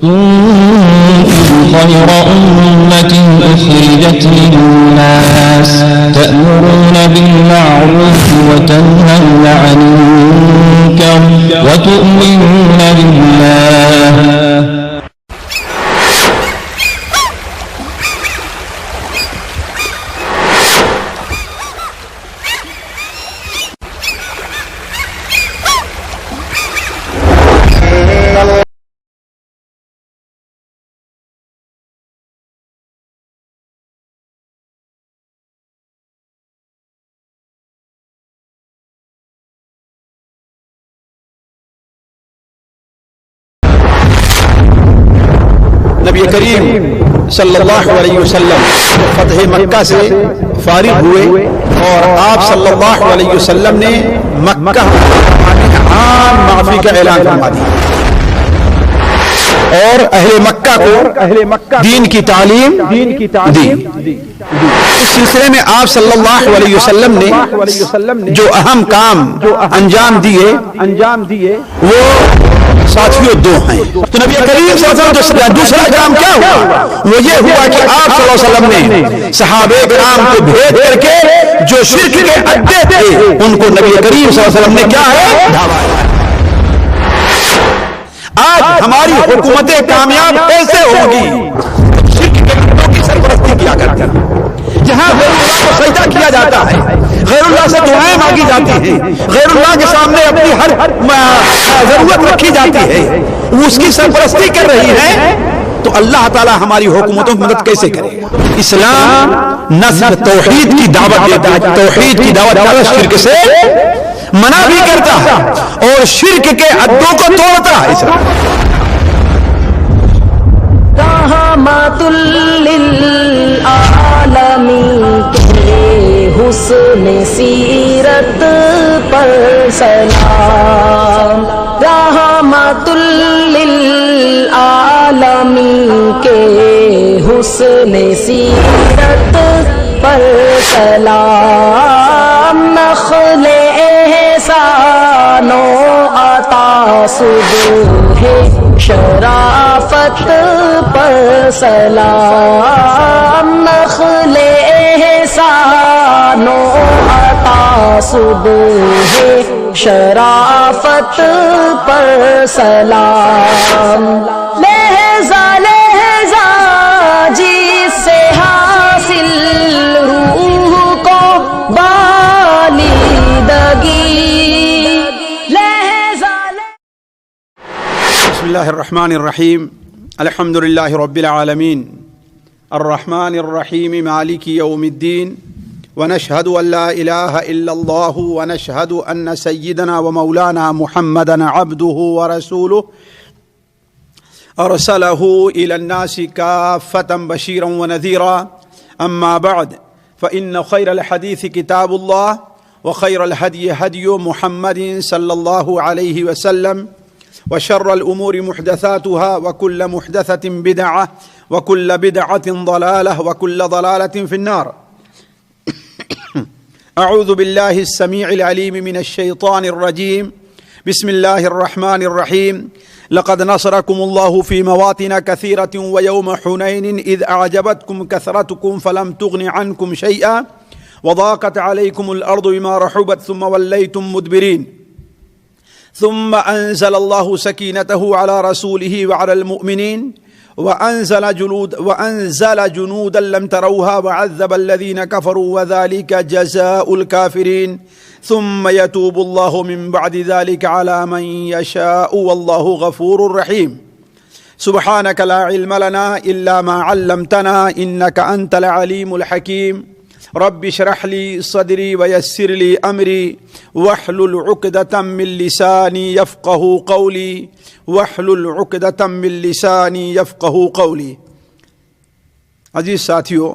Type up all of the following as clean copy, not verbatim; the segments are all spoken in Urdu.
كنتم خير أمة أخرجت للناس تأمرون بالمعروف وتنهون عن المنكر وتؤمنون بالله. نبی کریم صلی اللہ علیہ وسلم فتح مکہ سے فارغ ہوئے اور آپ صلی اللہ علیہ وسلم نے مکہ عام معافی کا اعلان فرما دیا اور اہل مکہ کو دین کی تعلیم دی. اس سلسلے میں آپ صلی اللہ علیہ وسلم نے جو اہم کام انجام دیے وہ ساتھیوں دو ہیں. تو نبی کریم صلی اللہ علیہ وسلم کا دوسرا کام کیا ہوا؟ وہ یہ ہوا کہ آپ صلی اللہ علیہ وسلم نے صحابہ کرام کو بھیج کر کے جو شرک کے اڈے تھے ان کو نبی کریم صلی اللہ علیہ وسلم نے کیا ہے دعوایا. آج ہماری حکومتیں کامیاب کیسے ہوگی؟ شرک کے اڈوں کی سرپرستی کیا کرتی ہیں، جہاں غیر اللہ کو سجدہ کیا جاتا ہے، غیر اللہ سے دعائیں مانگی جاتی ہیں، غیر اللہ کے سامنے اپنی ہر ضرورت رکھی جاتی ہے، وہ اس کی سرپرستی کر رہی ہے، تو اللہ تعالیٰ ہماری حکومتوں کی مدد کیسے کرے؟ اسلام نہ صرف توحید کی دعوت دیتا ہے، توحید کی دعوت شرک سے منع بھی کرتا ہے اور شرک کے اڈوں کو توڑتا ہے. اسلام رحمت للعالمین کے حسن سیرت پر سلام. رحمت للعالمین کے حسن سیرت پر سلام. نخل احسان و عطا صبح شرافت پر سلام. نخل احسان و عطا صبح شرافت پر سلام. لہجہ لہجہ جس سے حاصل روح کو بالیدگی. بسم اللہ الرحمن الرحیم. الحمد للہ رب العالمین الرحمن الرحیم مالک یوم الدین ونشهد ان لا الہ الا اللہ ونشهد ان سیدنا ومولانا محمدا عبده ورسوله ارسلہ الى الناس کافة بشیرا ونذیرا. اما بعد فإن خیر الحدیث کتاب اللہ وخیر الهدی هدی محمد صلی اللہ علیہ وسلم وشر الأمور محدثاتها وكل محدثة بدعة وكل بدعة ضلالة وكل ضلالة في النار. أعوذ بالله السميع العليم من الشيطان الرجيم. بسم الله الرحمن الرحيم. لقد نصركم الله في مواطن كثيرة ويوم حنين إذ أعجبتكم كثرتكم فلم تغن عنكم شيئا وضاقت عليكم الأرض بما رحبت ثم وليتم مدبرين. ثم أنزل الله سكينته على رسوله وعلى المؤمنين وأنزل جنودا لم تروها وعذب الذين كفروا وذلك جزاء الكافرين. ثم يتوب الله من بعد ذلك على من يشاء والله غفور رحيم. سبحانك لا علم لنا إلا ما علمتنا إنك أنت العليم الحكيم. رب اشرح لي صدري ويسر لي أمري واحلل عقدة من لساني يفقهوا قولي واحلل عقدة من لساني يفقهوا قولي. عزیز ساتھیو،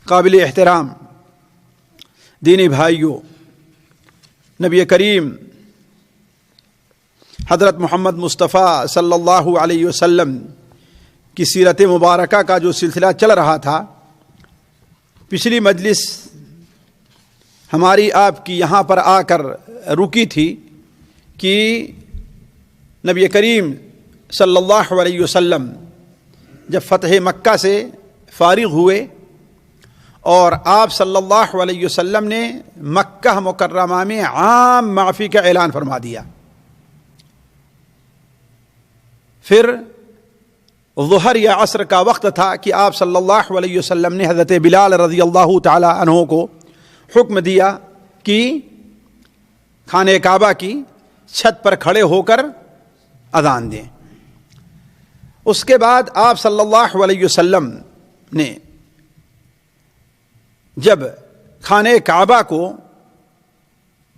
قابل احترام دینی بھائیو، نبی کریم حضرت محمد مصطفیٰ صلی اللہ علیہ وسلم کی سیرت مبارکہ کا جو سلسلہ چل رہا تھا، پچھلی مجلس ہماری آپ کی یہاں پر آ کر رکی تھی کہ نبی کریم صلی اللہ علیہ وسلم جب فتح مکہ سے فارغ ہوئے اور آپ صلی اللہ علیہ وسلم نے مکہ مکرمہ میں عام معافی کا اعلان فرما دیا. پھر ظہر یا عصر کا وقت تھا کہ آپ صلی اللہ علیہ وسلم نے حضرت بلال رضی اللہ تعالی عنہ کو حکم دیا کہ خانہ کعبہ کی چھت پر کھڑے ہو کر اذان دیں. اس کے بعد آپ صلی اللہ علیہ وسلم نے جب خانہ کعبہ کو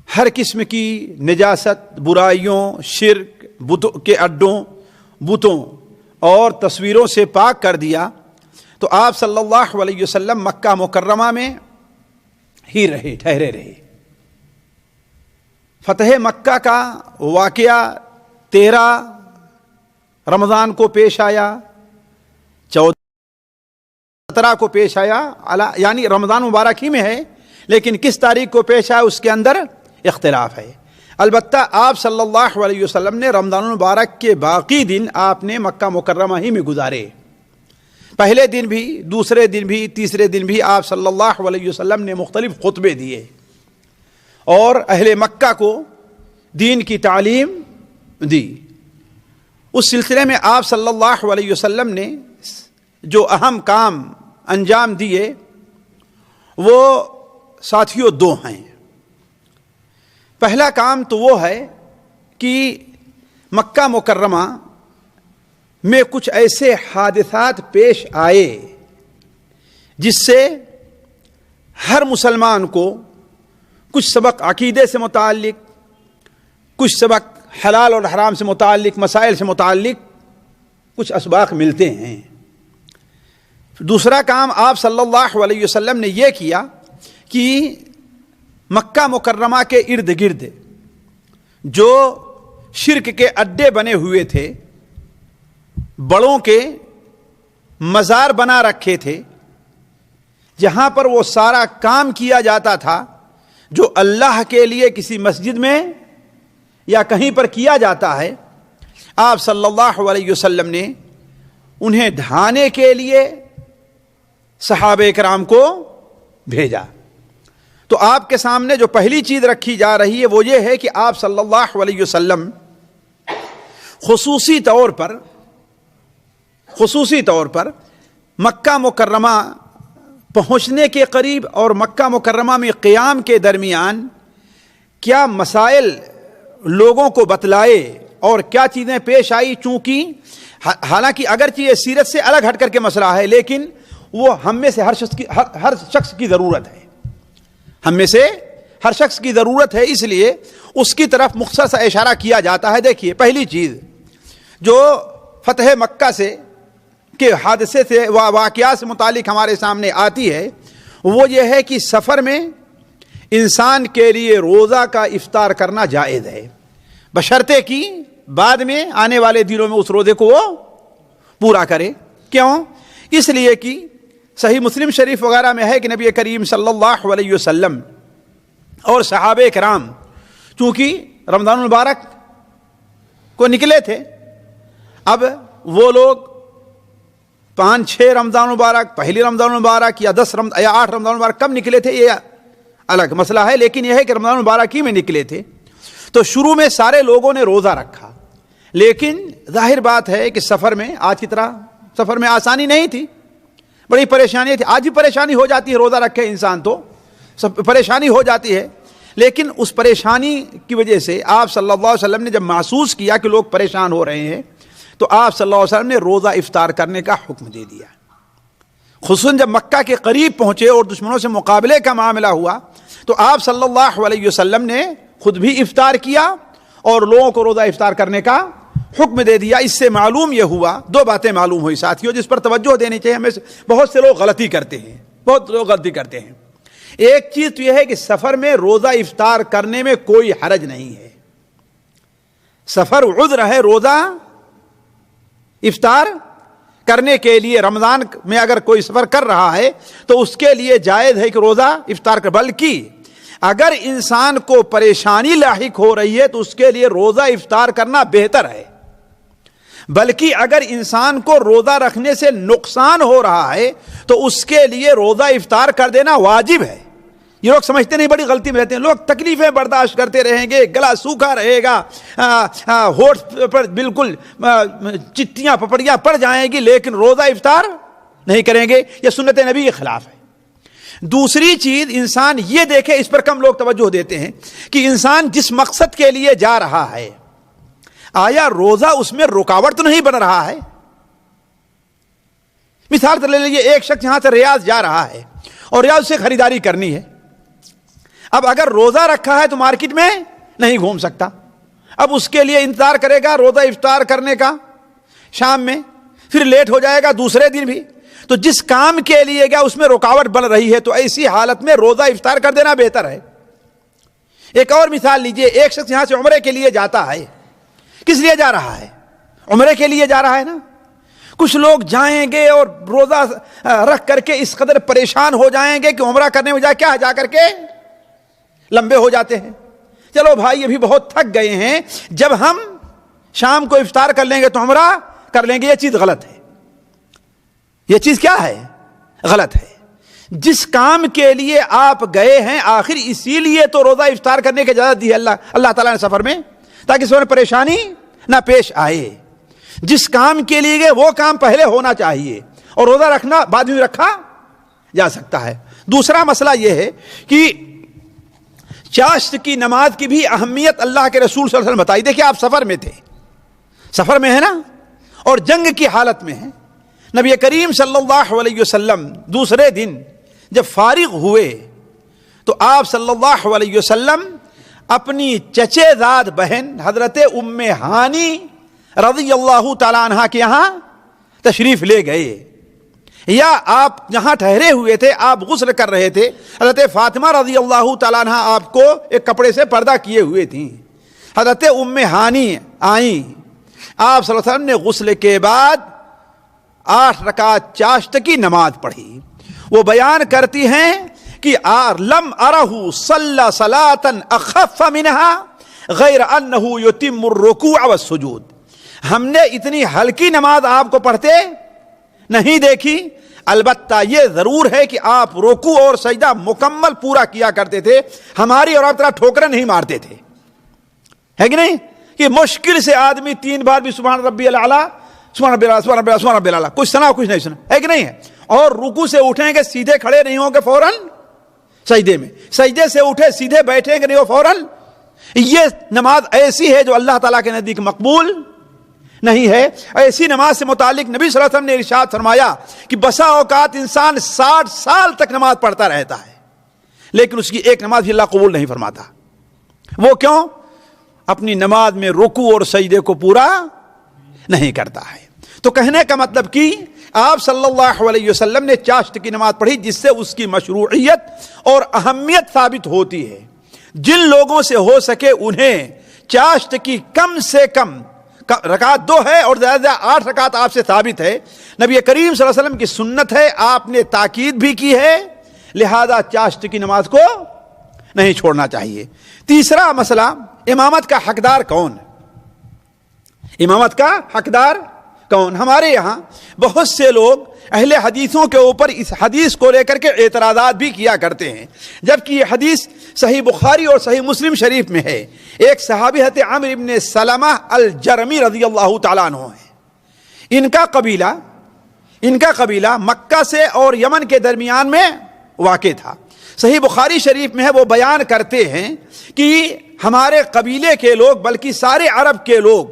ہر قسم کی نجاست، برائیوں، شرک، بتوں کے اڈوں، بتوں اور تصویروں سے پاک کر دیا تو آپ صلی اللہ علیہ وسلم مکہ مکرمہ میں ہی رہے، ٹھہرے رہے. فتح مکہ کا واقعہ 13 رمضان کو پیش آیا، 14 کو پیش آیا، یعنی رمضان مبارک ہی میں ہے، لیکن کس تاریخ کو پیش آیا اس کے اندر اختلاف ہے. البتہ آپ صلی اللہ علیہ وسلم نے رمضان المبارک کے باقی دن آپ نے مکہ مکرمہ ہی میں گزارے. پہلے دن بھی، دوسرے دن بھی، تیسرے دن بھی آپ صلی اللہ علیہ وسلم نے مختلف خطبے دیے اور اہل مکہ کو دین کی تعلیم دی. اس سلسلے میں آپ صلی اللہ علیہ وسلم نے جو اہم کام انجام دیے وہ ساتھیوں 2 ہیں. پہلا کام تو وہ ہے کہ مکہ مکرمہ میں کچھ ایسے حادثات پیش آئے جس سے ہر مسلمان کو کچھ سبق عقیدے سے متعلق، کچھ سبق حلال اور حرام سے متعلق، مسائل سے متعلق کچھ اسباق ملتے ہیں. دوسرا کام آپ صلی اللہ علیہ وسلم نے یہ کیا کہ مکہ مکرمہ کے ارد گرد جو شرک کے اڈے بنے ہوئے تھے، بڑوں کے مزار بنا رکھے تھے، جہاں پر وہ سارا کام کیا جاتا تھا جو اللہ کے لیے کسی مسجد میں یا کہیں پر کیا جاتا ہے، آپ صلی اللہ علیہ وسلم نے انہیں ڈھانے کے لیے صحابہ کرام کو بھیجا. تو آپ کے سامنے جو پہلی چیز رکھی جا رہی ہے وہ یہ ہے کہ آپ صلی اللہ علیہ وسلم خصوصی طور پر مکہ مکرمہ پہنچنے کے قریب اور مکہ مکرمہ میں قیام کے درمیان کیا مسائل لوگوں کو بتلائے اور کیا چیزیں پیش آئی. چونکہ حالانکہ اگرچہ یہ سیرت سے الگ ہٹ کر کے مسئلہ ہے، لیکن وہ ہم میں سے ہر شخص کی ضرورت ہے، ہم میں سے ہر شخص کی ضرورت ہے، اس لیے اس کی طرف مختصر سا اشارہ کیا جاتا ہے. دیکھیے، پہلی چیز جو فتح مکہ سے کے حادثے سے واقعات سے متعلق ہمارے سامنے آتی ہے وہ یہ ہے کہ سفر میں انسان کے لیے روزہ کا افطار کرنا جائز ہے، بشرطے کہ بعد میں آنے والے دنوں میں اس روزے کو وہ پورا کرے. کیوں؟ اس لیے کہ صحیح مسلم شریف وغیرہ میں ہے کہ نبی کریم صلی اللہ علیہ وسلم اور صحابہ کرام چونکہ رمضان المبارک کو نکلے تھے، اب وہ لوگ 5-6 رمضان المبارک، پہلی رمضان المبارک یا 10 یا 8 رمضان المبارک کب نکلے تھے یہ الگ مسئلہ ہے، لیکن یہ ہے کہ رمضان المبارک ہی میں نکلے تھے. تو شروع میں سارے لوگوں نے روزہ رکھا، لیکن ظاہر بات ہے کہ سفر میں آج کی طرح سفر میں آسانی نہیں تھی، بڑی پریشانی تھی. آج بھی پریشانی ہو جاتی ہے، روزہ رکھے انسان تو سب پریشانی ہو جاتی ہے، لیکن اس پریشانی کی وجہ سے آپ صلی اللہ علیہ وسلم نے جب محسوس کیا کہ لوگ پریشان ہو رہے ہیں تو آپ صلی اللہ علیہ وسلم نے روزہ افطار کرنے کا حکم دے دیا. خصوصاً جب مکہ کے قریب پہنچے اور دشمنوں سے مقابلے کا معاملہ ہوا تو آپ صلی اللہ علیہ وسلم نے خود بھی افطار کیا اور لوگوں کو روزہ افطار کرنے کا حکم دے دیا. اس سے معلوم یہ ہوا، 2 باتیں معلوم ہوئی ساتھیوں جس پر توجہ دینی چاہیے. ہمیں بہت سے لوگ غلطی کرتے ہیں. ایک چیز تو یہ ہے کہ سفر میں روزہ افطار کرنے میں کوئی حرج نہیں ہے. سفر عذر ہے روزہ افطار کرنے کے لیے. رمضان میں اگر کوئی سفر کر رہا ہے تو اس کے لیے جائز ہے کہ روزہ افطار کر، بلکہ اگر انسان کو پریشانی لاحق ہو رہی ہے تو اس کے لیے روزہ افطار کرنا بہتر ہے. بلکہ اگر انسان کو روزہ رکھنے سے نقصان ہو رہا ہے تو اس کے لیے روزہ افطار کر دینا واجب ہے. یہ لوگ سمجھتے نہیں, بڑی غلطی میں رہتے ہیں لوگ. تکلیفیں برداشت کرتے رہیں گے, گلا سوکھا رہے گا, ہونٹ پر بالکل چٹیاں پپڑیاں پڑ جائیں گی, لیکن روزہ افطار نہیں کریں گے. یہ سنت نبی کے خلاف ہے. دوسری چیز انسان یہ دیکھے, اس پر کم لوگ توجہ دیتے ہیں, کہ انسان جس مقصد کے لیے جا رہا ہے آیا روزہ اس میں رکاوٹ تو نہیں بن رہا ہے. مثال لے لیجیے, ایک شخص یہاں سے ریاض جا رہا ہے اور ریاض سے خریداری کرنی ہے. اب اگر روزہ رکھا ہے تو مارکیٹ میں نہیں گھوم سکتا, اب اس کے لیے انتظار کرے گا روزہ افطار کرنے کا شام میں, پھر لیٹ ہو جائے گا دوسرے دن بھی. تو جس کام کے لیے گیا اس میں رکاوٹ بن رہی ہے, تو ایسی حالت میں روزہ افطار کر دینا بہتر ہے. ایک اور مثال لیجئے, ایک شخص یہاں سے عمرے کے لیے جاتا ہے. کس لیے جا رہا ہے؟ عمرے کے لیے جا رہا ہے نا. کچھ لوگ جائیں گے اور روزہ رکھ کر کے اس قدر پریشان ہو جائیں گے کہ عمرہ کرنے میں جا کر کے لمبے ہو جاتے ہیں. چلو بھائی ابھی بہت تھک گئے ہیں, جب ہم شام کو افطار کر لیں گے تو عمرہ کر لیں گے. یہ چیز غلط ہے. یہ چیز کیا ہے؟ غلط ہے. جس کام کے لیے آپ گئے ہیں آخر اسی لیے تو روزہ افطار کرنے کی اجازت دی ہے اللہ تعالیٰ نے سفر میں, تاکہ اس میں پریشانی نہ پیش آئے. جس کام کے لیے گئے وہ کام پہلے ہونا چاہیے, اور روزہ رکھنا بعد میں رکھا جا سکتا ہے. دوسرا مسئلہ یہ ہے کہ چاشت کی نماز کی بھی اہمیت اللہ کے رسول صلی اللہ علیہ وسلم بتائی. دیکھیں آپ سفر میں تھے, سفر میں ہے نا, اور جنگ کی حالت میں ہیں. نبی کریم صلی اللہ علیہ وسلم دوسرے دن جب فارغ ہوئے تو آپ صلی اللہ علیہ وسلم اپنی چچے زاد بہن حضرت ام ہانی رضی اللہ تعالیٰ عنہ کے یہاں تشریف لے گئے. یا آپ جہاں ٹھہرے ہوئے تھے آپ غسل کر رہے تھے, حضرت فاطمہ رضی اللہ تعالیٰ عنہ آپ کو ایک کپڑے سے پردہ کیے ہوئے تھیں. حضرت ام ہانی آئیں, آپ صلی اللہ علیہ وسلم نے غسل کے بعد 8 رکعت چاشت کی نماز پڑھی. وہ بیان کرتی ہیں کہ لم ارہ صلی صلاۃ اخف منها غیر انہ یتم الرکوع والسجود. ہم نے اتنی ہلکی نماز آپ کو پڑھتے نہیں دیکھی, البتہ یہ ضرور ہے کہ آپ رکوع اور سجدہ مکمل پورا کیا کرتے تھے, ہماری اور آپ طرح ٹھوکریں نہیں مارتے تھے. ہے کہ نہیں؟ کہ مشکل سے آدمی 3 بار بھی سبحان ربی الاعلی سبحان ربی الاعلی سبحان ربی الاعلی سبحان ربی الاعلی کچھ سنا کچھ نہیں سنا, ہے کہ نہیں ہے؟ اور رکوع سے اٹھیں گے سیدھے کھڑے نہیں ہوں گے فوراً سجدے میں, سجدے سے اٹھے سیدھے بیٹھیں گے نہیں ہو فوراً. یہ نماز ایسی ہے جو اللہ تعالیٰ کے نزدیک مقبول نہیں ہے. ایسی نماز سے متعلق نبی صلی اللہ علیہ وسلم نے ارشاد فرمایا کہ بسا اوقات انسان 60 سال تک نماز پڑھتا رہتا ہے لیکن اس کی ایک نماز بھی اللہ قبول نہیں فرماتا. وہ کیوں؟ اپنی نماز میں رکوع اور سجدے کو پورا نہیں کرتا ہے. تو کہنے کا مطلب کہ آپ صلی اللہ علیہ وسلم نے چاشت کی نماز پڑھی, جس سے اس کی مشروعیت اور اہمیت ثابت ہوتی ہے. جن لوگوں سے ہو سکے انہیں چاشت کی کم سے کم رکعت 2 ہے اور زیادہ 8 رکعت آپ سے ثابت ہے. نبی کریم صلی اللہ علیہ وسلم کی سنت ہے, آپ نے تاکید بھی کی ہے, لہذا چاشت کی نماز کو نہیں چھوڑنا چاہیے. تیسرا مسئلہ, امامت کا حقدار کون؟ امامت کا حقدار کون؟ ہمارے یہاں بہت سے لوگ اہل حدیثوں کے اوپر اس حدیث کو لے کر کے اعتراضات بھی کیا کرتے ہیں, جبکہ یہ حدیث صحیح بخاری اور صحیح مسلم شریف میں ہے. ایک صحابی حضرت عمرو ابن سلمہ الجرمی رضی اللہ تعالیٰ عنہ ہے. ان کا قبیلہ مکہ سے اور یمن کے درمیان میں واقع تھا. صحیح بخاری شریف میں ہے, وہ بیان کرتے ہیں کہ ہمارے قبیلے کے لوگ بلکہ سارے عرب کے لوگ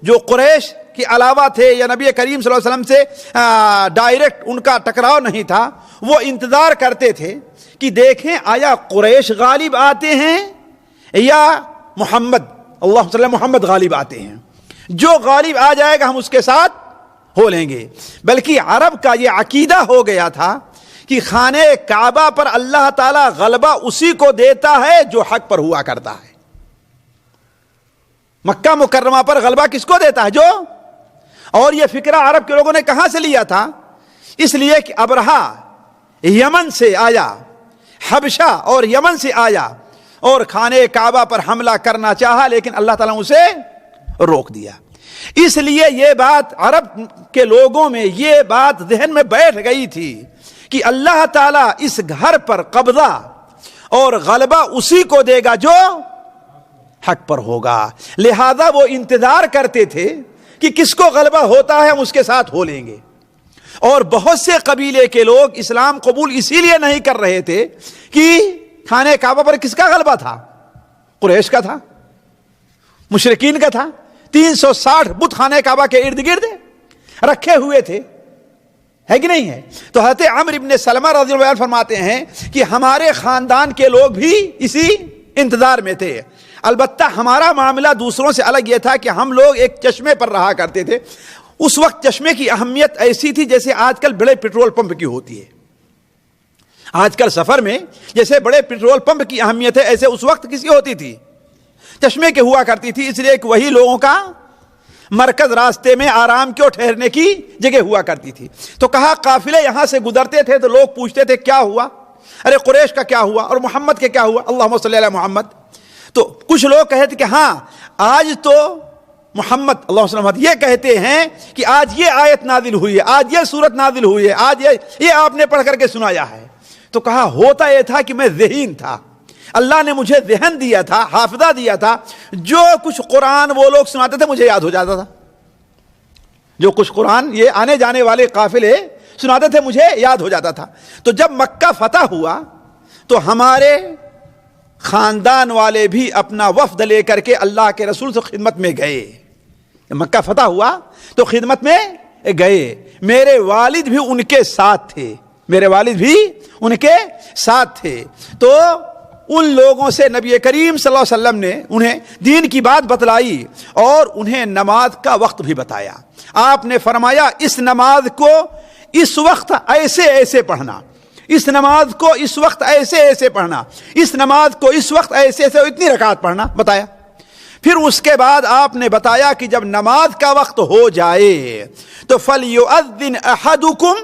جو قریش کے علاوہ تھے یا نبی کریم صلی اللہ علیہ وسلم سے ڈائریکٹ ان کا ٹکراؤ نہیں تھا, وہ انتظار کرتے تھے کہ دیکھیں آیا قریش غالب آتے ہیں یا محمد اللہ صلی محمد غالب آتے ہیں. جو غالب آ جائے گا ہم اس کے ساتھ ہو لیں گے. بلکہ عرب کا یہ عقیدہ ہو گیا تھا کہ خانہ کعبہ پر اللہ تعالی غلبہ اسی کو دیتا ہے جو حق پر ہوا کرتا ہے. مکہ مکرمہ پر غلبہ کس کو دیتا ہے؟ جو. اور یہ فکرہ عرب کے لوگوں نے کہاں سے لیا تھا؟ اس لیے کہ ابرہا یمن سے آیا, حبشہ اور یمن سے آیا اور خانہ کعبہ پر حملہ کرنا چاہا, لیکن اللہ تعالیٰ نے اسے روک دیا. اس لیے یہ بات عرب کے لوگوں میں یہ بات ذہن میں بیٹھ گئی تھی کہ اللہ تعالیٰ اس گھر پر قبضہ اور غلبہ اسی کو دے گا جو حق پر ہوگا، لہذا وہ انتظار کرتے تھے کہ کس کو غلبہ ہوتا ہے ہم اس کے ساتھ ہو لیں گے۔ اور بہت سے قبیلے کے لوگ اسلام قبول اسی لیے نہیں کر رہے تھے کہ خانہ کعبہ پر کس کا غلبہ تھا؟ قریش کا تھا، مشرکین کا تھا۔ 360 بت خانہ کعبہ کے ارد گرد رکھے ہوئے تھے، ہے کہ نہیں ہے؟ تو حضرت عمرو بن سلمہ رضی اللہ عنہ فرماتے ہیں کہ ہمارے خاندان کے لوگ بھی اسی انتظار میں تھے، البتہ ہمارا معاملہ دوسروں سے الگ یہ تھا کہ ہم لوگ ایک چشمے پر رہا کرتے تھے۔ اس وقت چشمے کی اہمیت ایسی تھی جیسے آج کل بڑے پیٹرول پمپ کی ہوتی ہے۔ آج کل سفر میں جیسے بڑے پیٹرول پمپ کی اہمیت ہے، ایسے اس وقت کسی ہوتی تھی؟ چشمے کے ہوا کرتی تھی، اس لیے کہ وہی لوگوں کا مرکز، راستے میں آرام کے اور ٹھہرنے کی جگہ ہوا کرتی تھی۔ تو کہا قافلے یہاں سے گزرتے تھے تو لوگ پوچھتے تھے کیا ہوا؟ ارے قریش کا کیا ہوا اور محمد کے کیا ہوا؟ اللہم صلی علی محمد۔ تو کچھ لوگ کہتے کہ ہاں آج تو محمد اللہ صلی اللہ علیہ وسلم یہ کہتے ہیں کہ آج یہ آیت نازل ہوئی ہے، آج یہ سورت نازل ہوئی ہے، آج یہ آپ نے پڑھ کر کے سنایا ہے۔ تو کہا ہوتا یہ تھا کہ میں ذہین تھا، اللہ نے مجھے ذہن دیا تھا، حافظہ دیا تھا، جو کچھ قرآن وہ لوگ سناتے تھے مجھے یاد ہو جاتا تھا، جو کچھ قرآن یہ آنے جانے والے قافلے سناتے تھے مجھے یاد ہو جاتا تھا۔ تو جب مکہ فتح ہوا تو ہمارے خاندان والے بھی اپنا وفد لے کر کے اللہ کے رسول سے خدمت میں گئے۔ مکہ فتح ہوا تو خدمت میں گئے، میرے والد بھی ان کے ساتھ تھے، میرے والد بھی ان کے ساتھ تھے۔ تو ان لوگوں سے نبی کریم صلی اللہ علیہ وسلم نے انہیں دین کی بات بتلائی اور انہیں نماز کا وقت بھی بتایا۔ آپ نے فرمایا اس نماز کو اس وقت ایسے ایسے پڑھنا، اس نماز کو اس وقت ایسے ایسے پڑھنا، اس نماز کو اس وقت ایسے ایسے اتنی رکعت پڑھنا بتایا۔ پھر اس کے بعد آپ نے بتایا کہ جب نماز کا وقت ہو جائے تو فَلْيُؤَذِّنْ أَحَدُكُمْ،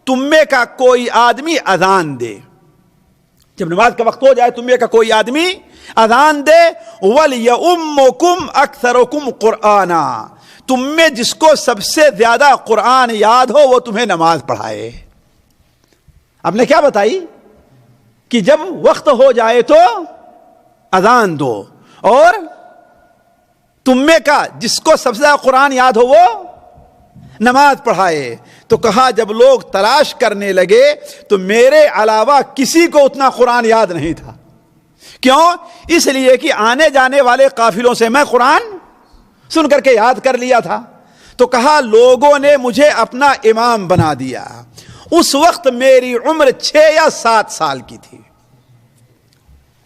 تم میں کا کوئی آدمی اذان دے، جب نماز کا وقت ہو جائے تم میں کا کوئی آدمی اذان دے، وَلْيَؤُمُّكُمْ أَكْثَرُكُمْ قُرْآنًا، تم میں جس کو سب سے زیادہ قرآن یاد ہو وہ تمہیں نماز پڑھائے۔ آپ نے کیا بتائی کہ جب وقت ہو جائے تو اذان دو، اور تم میں کا جس کو سب سے زیادہ قرآن یاد ہو وہ نماز پڑھائے۔ تو کہا جب لوگ تلاش کرنے لگے تو میرے علاوہ کسی کو اتنا قرآن یاد نہیں تھا۔ کیوں؟ اس لیے کہ آنے جانے والے قافلوں سے میں قرآن سن کر کے یاد کر لیا تھا۔ تو کہا لوگوں نے مجھے اپنا امام بنا دیا۔ اس وقت میری عمر 6 یا 7 سال کی تھی۔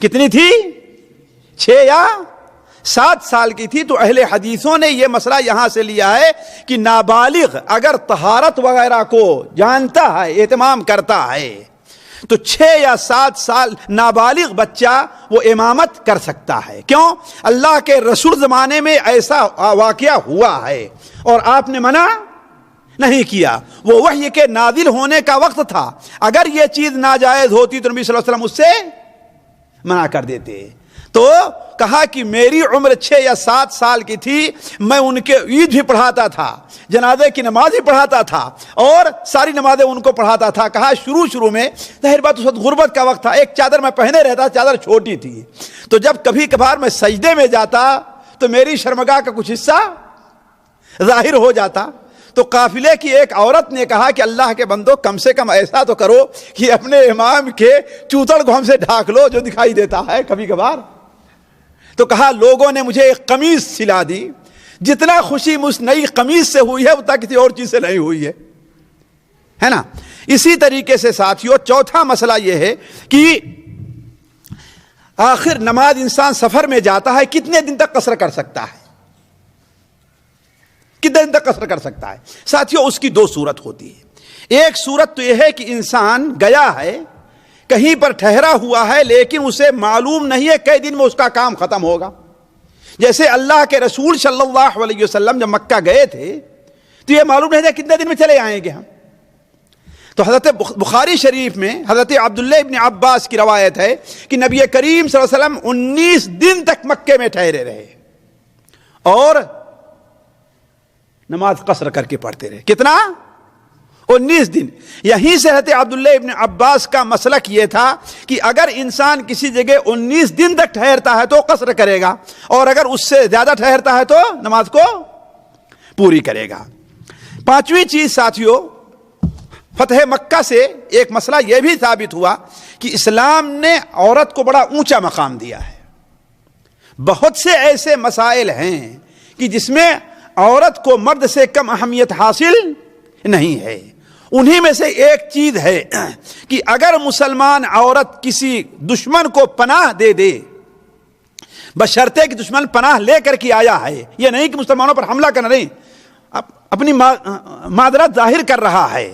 کتنی تھی؟ 6 یا 7 سال کی تھی۔ تو اہل حدیثوں نے یہ مسئلہ یہاں سے لیا ہے کہ نابالغ اگر طہارت وغیرہ کو جانتا ہے، اہتمام کرتا ہے، تو 6 یا 7 سال نابالغ بچہ وہ امامت کر سکتا ہے۔ کیوں؟ اللہ کے رسول زمانے میں ایسا واقعہ ہوا ہے اور آپ نے منع نہیں کیا۔ وہ وحی کے نازل ہونے کا وقت تھا، اگر یہ چیز ناجائز ہوتی تو نبی صلی اللہ علیہ وسلم اس سے منع کر دیتے۔ تو کہا کہ میری عمر 6 یا 7 سال کی تھی، میں ان کے عید بھی پڑھاتا تھا، جنازے کی نماز بھی پڑھاتا تھا اور ساری نمازیں ان کو پڑھاتا تھا۔ کہا شروع میں ظاہر بات اس وقت غربت کا وقت تھا، ایک چادر میں پہنے رہتا، چادر چھوٹی تھی، تو جب کبھی کبھار میں سجدے میں جاتا تو میری شرمگاہ کا کچھ حصہ ظاہر ہو جاتا۔ تو قافلے کی ایک عورت نے کہا کہ اللہ کے بندو کم سے کم ایسا تو کرو کہ اپنے امام کے چوتڑ کو ہم سے ڈھانک لو جو دکھائی دیتا ہے کبھی کبھار۔ تو کہا لوگوں نے مجھے ایک قمیص سلا دی، جتنا خوشی مجھ نئی قمیص سے ہوئی ہے اتنا کسی اور چیز سے نہیں ہوئی ہے نا۔ اسی طریقے سے ساتھیوں چوتھا مسئلہ یہ ہے کہ آخر نماز انسان سفر میں جاتا ہے کتنے دن تک قصر کر سکتا ہے، کتنے دن تک قصر کر سکتا ہے؟ ساتھیوں اس کی 2 صورت ہوتی ہے۔ ایک صورت تو یہ ہے کہ انسان گیا ہے، کہیں پر ٹھہرا ہوا ہے، لیکن اسے معلوم نہیں ہے کئی دن میں اس کا کام ختم ہوگا۔ جیسے اللہ کے رسول صلی اللہ علیہ وسلم جب مکہ گئے تھے تو یہ معلوم نہیں تھا کتنے دن میں چلے آئیں گے ہم۔ تو حضرت بخاری شریف میں حضرت عبداللہ ابن عباس کی روایت ہے کہ نبی کریم صلی اللہ علیہ وسلم 19 دن تک مکے میں ٹھہرے رہے، اور نماز قصر کر کے پڑھتے رہے. کتنا؟ 19 دن. یہیں سے حضرت عبداللہ ابن عباس کا مسلک یہ تھا کہ اگر انسان کسی جگہ 19 دن تک ٹھہرتا ہے تو قصر کرے گا, اور اگر اس سے زیادہ ٹھہرتا ہے تو نماز کو پوری کرے گا. پانچویں چیز ساتھیوں, فتح مکہ سے ایک مسئلہ یہ بھی ثابت ہوا کہ اسلام نے عورت کو بڑا اونچا مقام دیا ہے. بہت سے ایسے مسائل ہیں کہ جس میں عورت کو مرد سے کم اہمیت حاصل نہیں ہے. انہی میں سے ایک چیز ہے کہ اگر مسلمان عورت کسی دشمن کو پناہ دے دے, بشرطے کہ دشمن پناہ لے کر کے آیا ہے, یہ نہیں کہ مسلمانوں پر حملہ کرنا, نہیں, اپنی معذرت ظاہر کر رہا ہے,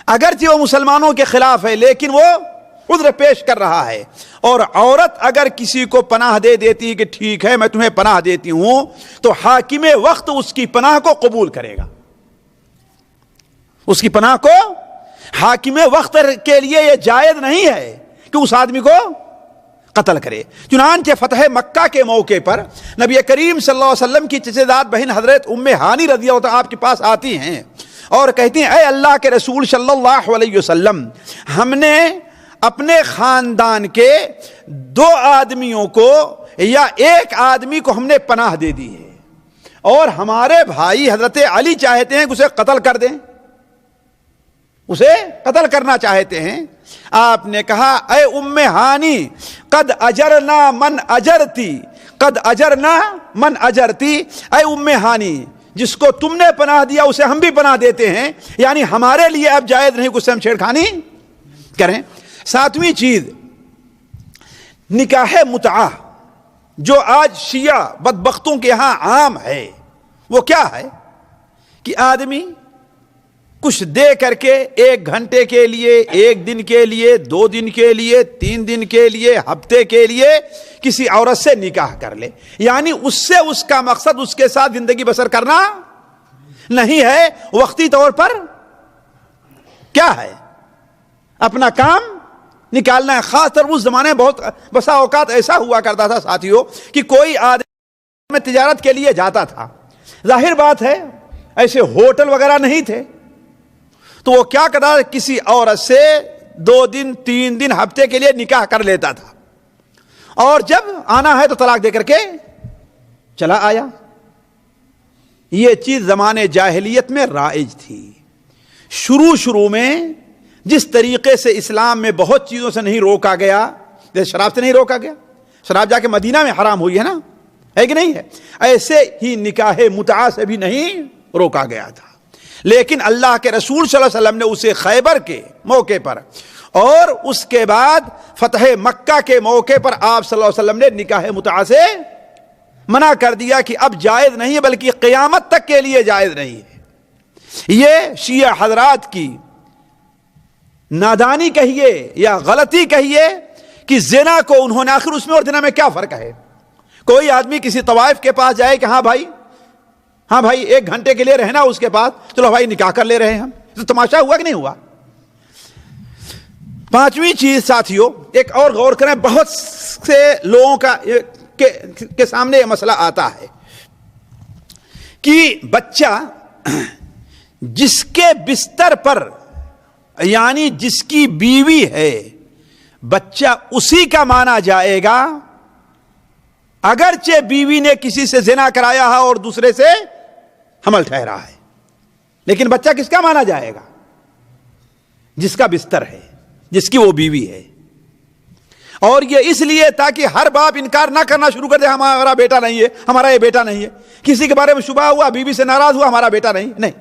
اگرچہ وہ مسلمانوں کے خلاف ہے لیکن وہ عذر پیش کر رہا ہے, اور عورت اگر کسی کو پناہ دے دیتی کہ ٹھیک ہے میں تمہیں پناہ دیتی ہوں, تو حاکم وقت اس کی پناہ کو قبول کرے گا. اس کی پناہ کو حاکم وقت کے لیے یہ جائز نہیں ہے کہ اس آدمی کو قتل کرے. چنانچہ فتح مکہ کے موقع پر نبی کریم صلی اللہ علیہ وسلم کی چچے زاد بہن حضرت ام ہانی رضی اللہ عنہا آپ کے پاس آتی ہیں اور کہتی ہیں, اے اللہ کے رسول صلی اللہ علیہ وسلم, ہم نے اپنے خاندان کے 2 آدمیوں کو یا 1 آدمی کو ہم نے پناہ دے دی ہے, اور ہمارے بھائی حضرت علی چاہتے ہیں کہ اسے قتل کر دیں, اسے قتل کرنا چاہتے ہیں. آپ نے کہا, اے ام ہانی, قد اجرنا من اجرتی, قد اجرنا من اجرتی, اے ام ہانی, جس کو تم نے پناہ دیا اسے ہم بھی پناہ دیتے ہیں, یعنی ہمارے لیے اب جائز نہیں کہ اس سے ہم چھیڑخانی کریں. 7ویں چیز, نکاح متعہ جو آج شیعہ بدبختوں کے ہاں عام ہے, وہ کیا ہے کہ آدمی کچھ دے کر کے 1 گھنٹے کے لیے, 1 دن کے لیے, 2 دن کے لیے, 3 دن کے لیے, ہفتے کے لیے کسی عورت سے نکاح کر لے, یعنی اس سے اس کا مقصد اس کے ساتھ زندگی بسر کرنا نہیں ہے, وقتی طور پر کیا ہے, اپنا کام نکالنا ہے. خاص طور اس زمانے میں بہت بسا اوقات ایسا ہوا کرتا تھا ساتھیوں کہ کوئی آدمی میں تجارت کے لیے جاتا تھا, ظاہر بات ہے ایسے ہوٹل وغیرہ نہیں تھے, تو وہ کیا کرتا تھا, کسی عورت سے 2 دن 3 دن ہفتے کے لیے نکاح کر لیتا تھا, اور جب آنا ہے تو طلاق دے کر کے چلا آیا. یہ چیز زمانے جاہلیت میں رائج تھی. شروع میں جس طریقے سے اسلام میں بہت چیزوں سے نہیں روکا گیا, جیسے شراب سے نہیں روکا گیا, شراب جا کے مدینہ میں حرام ہوئی ہے نا, ہے کہ نہیں ہے, ایسے ہی نکاح متعہ سے بھی نہیں روکا گیا تھا. لیکن اللہ کے رسول صلی اللہ علیہ وسلم نے اسے خیبر کے موقع پر اور اس کے بعد فتح مکہ کے موقع پر آپ صلی اللہ علیہ وسلم نے نکاح متعہ سے منع کر دیا کہ اب جائز نہیں ہے, بلکہ قیامت تک کے لیے جائز نہیں ہے. یہ شیعہ حضرات کی نادانی کہیے یا غلطی کہیے کہ زنا کو انہوں نے, آخر اس میں اور زنا میں کیا فرق ہے. کوئی آدمی کسی طوائف کے پاس جائے کہ ہاں بھائی 1 گھنٹے کے لیے رہنا اس کے پاس, چلو بھائی نکاح کر لے رہے ہیں ہم, تو تماشا ہوا کہ نہیں ہوا. 5ویں چیز ساتھیوں, ایک اور غور کریں, بہت سے لوگوں کے سامنے یہ مسئلہ آتا ہے کہ بچہ جس کے بستر پر, یعنی جس کی بیوی ہے, بچہ اسی کا مانا جائے گا, اگرچہ بیوی نے کسی سے زنا کرایا ہے اور دوسرے سے حمل ٹھہرا ہے, لیکن بچہ کس کا مانا جائے گا, جس کا بستر ہے, جس کی وہ بیوی ہے. اور یہ اس لیے تاکہ ہر باپ انکار نہ کرنا شروع کر دے, ہمارا بیٹا نہیں ہے, ہمارا یہ بیٹا نہیں ہے. کسی کے بارے میں شبہ ہوا, بیوی سے ناراض ہوا, ہمارا بیٹا نہیں,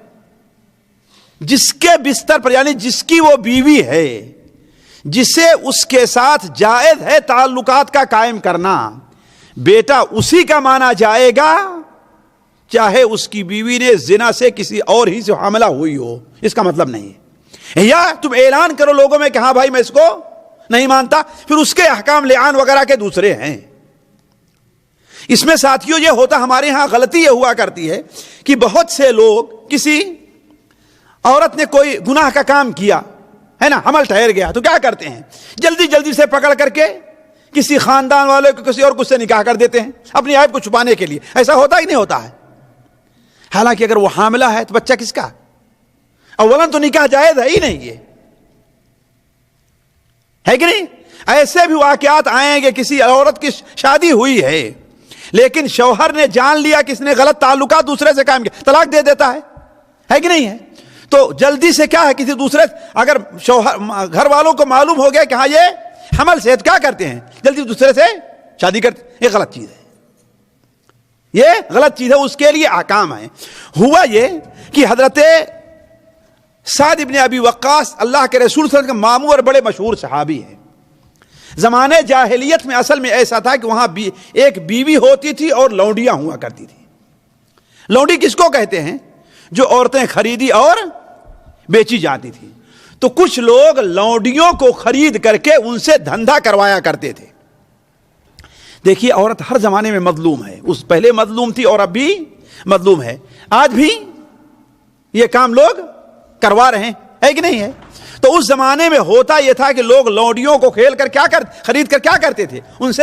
جس کے بستر پر, یعنی جس کی وہ بیوی ہے, جسے اس کے ساتھ جائز ہے تعلقات کا قائم کرنا, بیٹا اسی کا مانا جائے گا, چاہے اس کی بیوی نے زنا سے کسی اور ہی سے حاملہ ہوئی ہو. اس کا مطلب نہیں ہے, یا تم اعلان کرو لوگوں میں کہ ہاں بھائی میں اس کو نہیں مانتا, پھر اس کے احکام لعان وغیرہ کے دوسرے ہیں. اس میں ساتھیوں یہ ہوتا, ہمارے ہاں غلطی یہ ہوا کرتی ہے کہ بہت سے لوگ, کسی عورت نے کوئی گناہ کا کام کیا ہے نا, حمل ٹھہر گیا, تو کیا کرتے ہیں, جلدی سے پکڑ کر کے کسی خاندان والے کو کسی اور کچھ سے نکاح کر دیتے ہیں اپنی عیب کو چھپانے کے لیے. ایسا ہوتا ہی نہیں ہوتا ہے. حالانکہ اگر وہ حاملہ ہے تو بچہ کس کا؟ اولاً تو نکاح جائز ہے ہی نہیں، یہ ہے کہ نہیں؟ ایسے بھی واقعات آئیں گے، کسی عورت کی شادی ہوئی ہے لیکن شوہر نے جان لیا کہ اس نے غلط تعلقات دوسرے سے قائم کیا، طلاق دے دیتا ہے کہ نہیں ہے؟ تو جلدی سے کیا ہے، کسی دوسرے، اگر شوہر گھر والوں کو معلوم ہو گیا کہ ہاں یہ حمل سے، کیا کرتے ہیں؟ جلدی دوسرے سے شادی کرتے. یہ غلط چیز ہے، یہ غلط چیز ہے، اس کے لیے احکام ہیں. ہوا یہ کہ حضرت سعد ابن ابی وقاص اللہ کے رسول صلی اللہ علیہ وسلم کے ماموں اور بڑے مشہور صحابی ہیں. زمانے جاہلیت میں اصل میں ایسا تھا کہ وہاں ایک بیوی ہوتی تھی اور لونڈیاں ہوا کرتی تھی. لونڈی کس کو کہتے ہیں؟ جو عورتیں خریدی اور بیچی جاتی تھی. تو کچھ لوگ لونڈیوں کو خرید کر کے ان سے دھندا کروایا کرتے تھے. دیکھیے عورت ہر زمانے میں مظلوم ہے، اس پہلے مظلوم تھی اور اب بھی مظلوم ہے، آج بھی یہ کام لوگ کروا رہے ہیں، ہے کہ نہیں ہے؟ تو اس زمانے میں ہوتا یہ تھا کہ لوگ لونڈیوں کو خرید کر کیا کرتے تھے؟ ان سے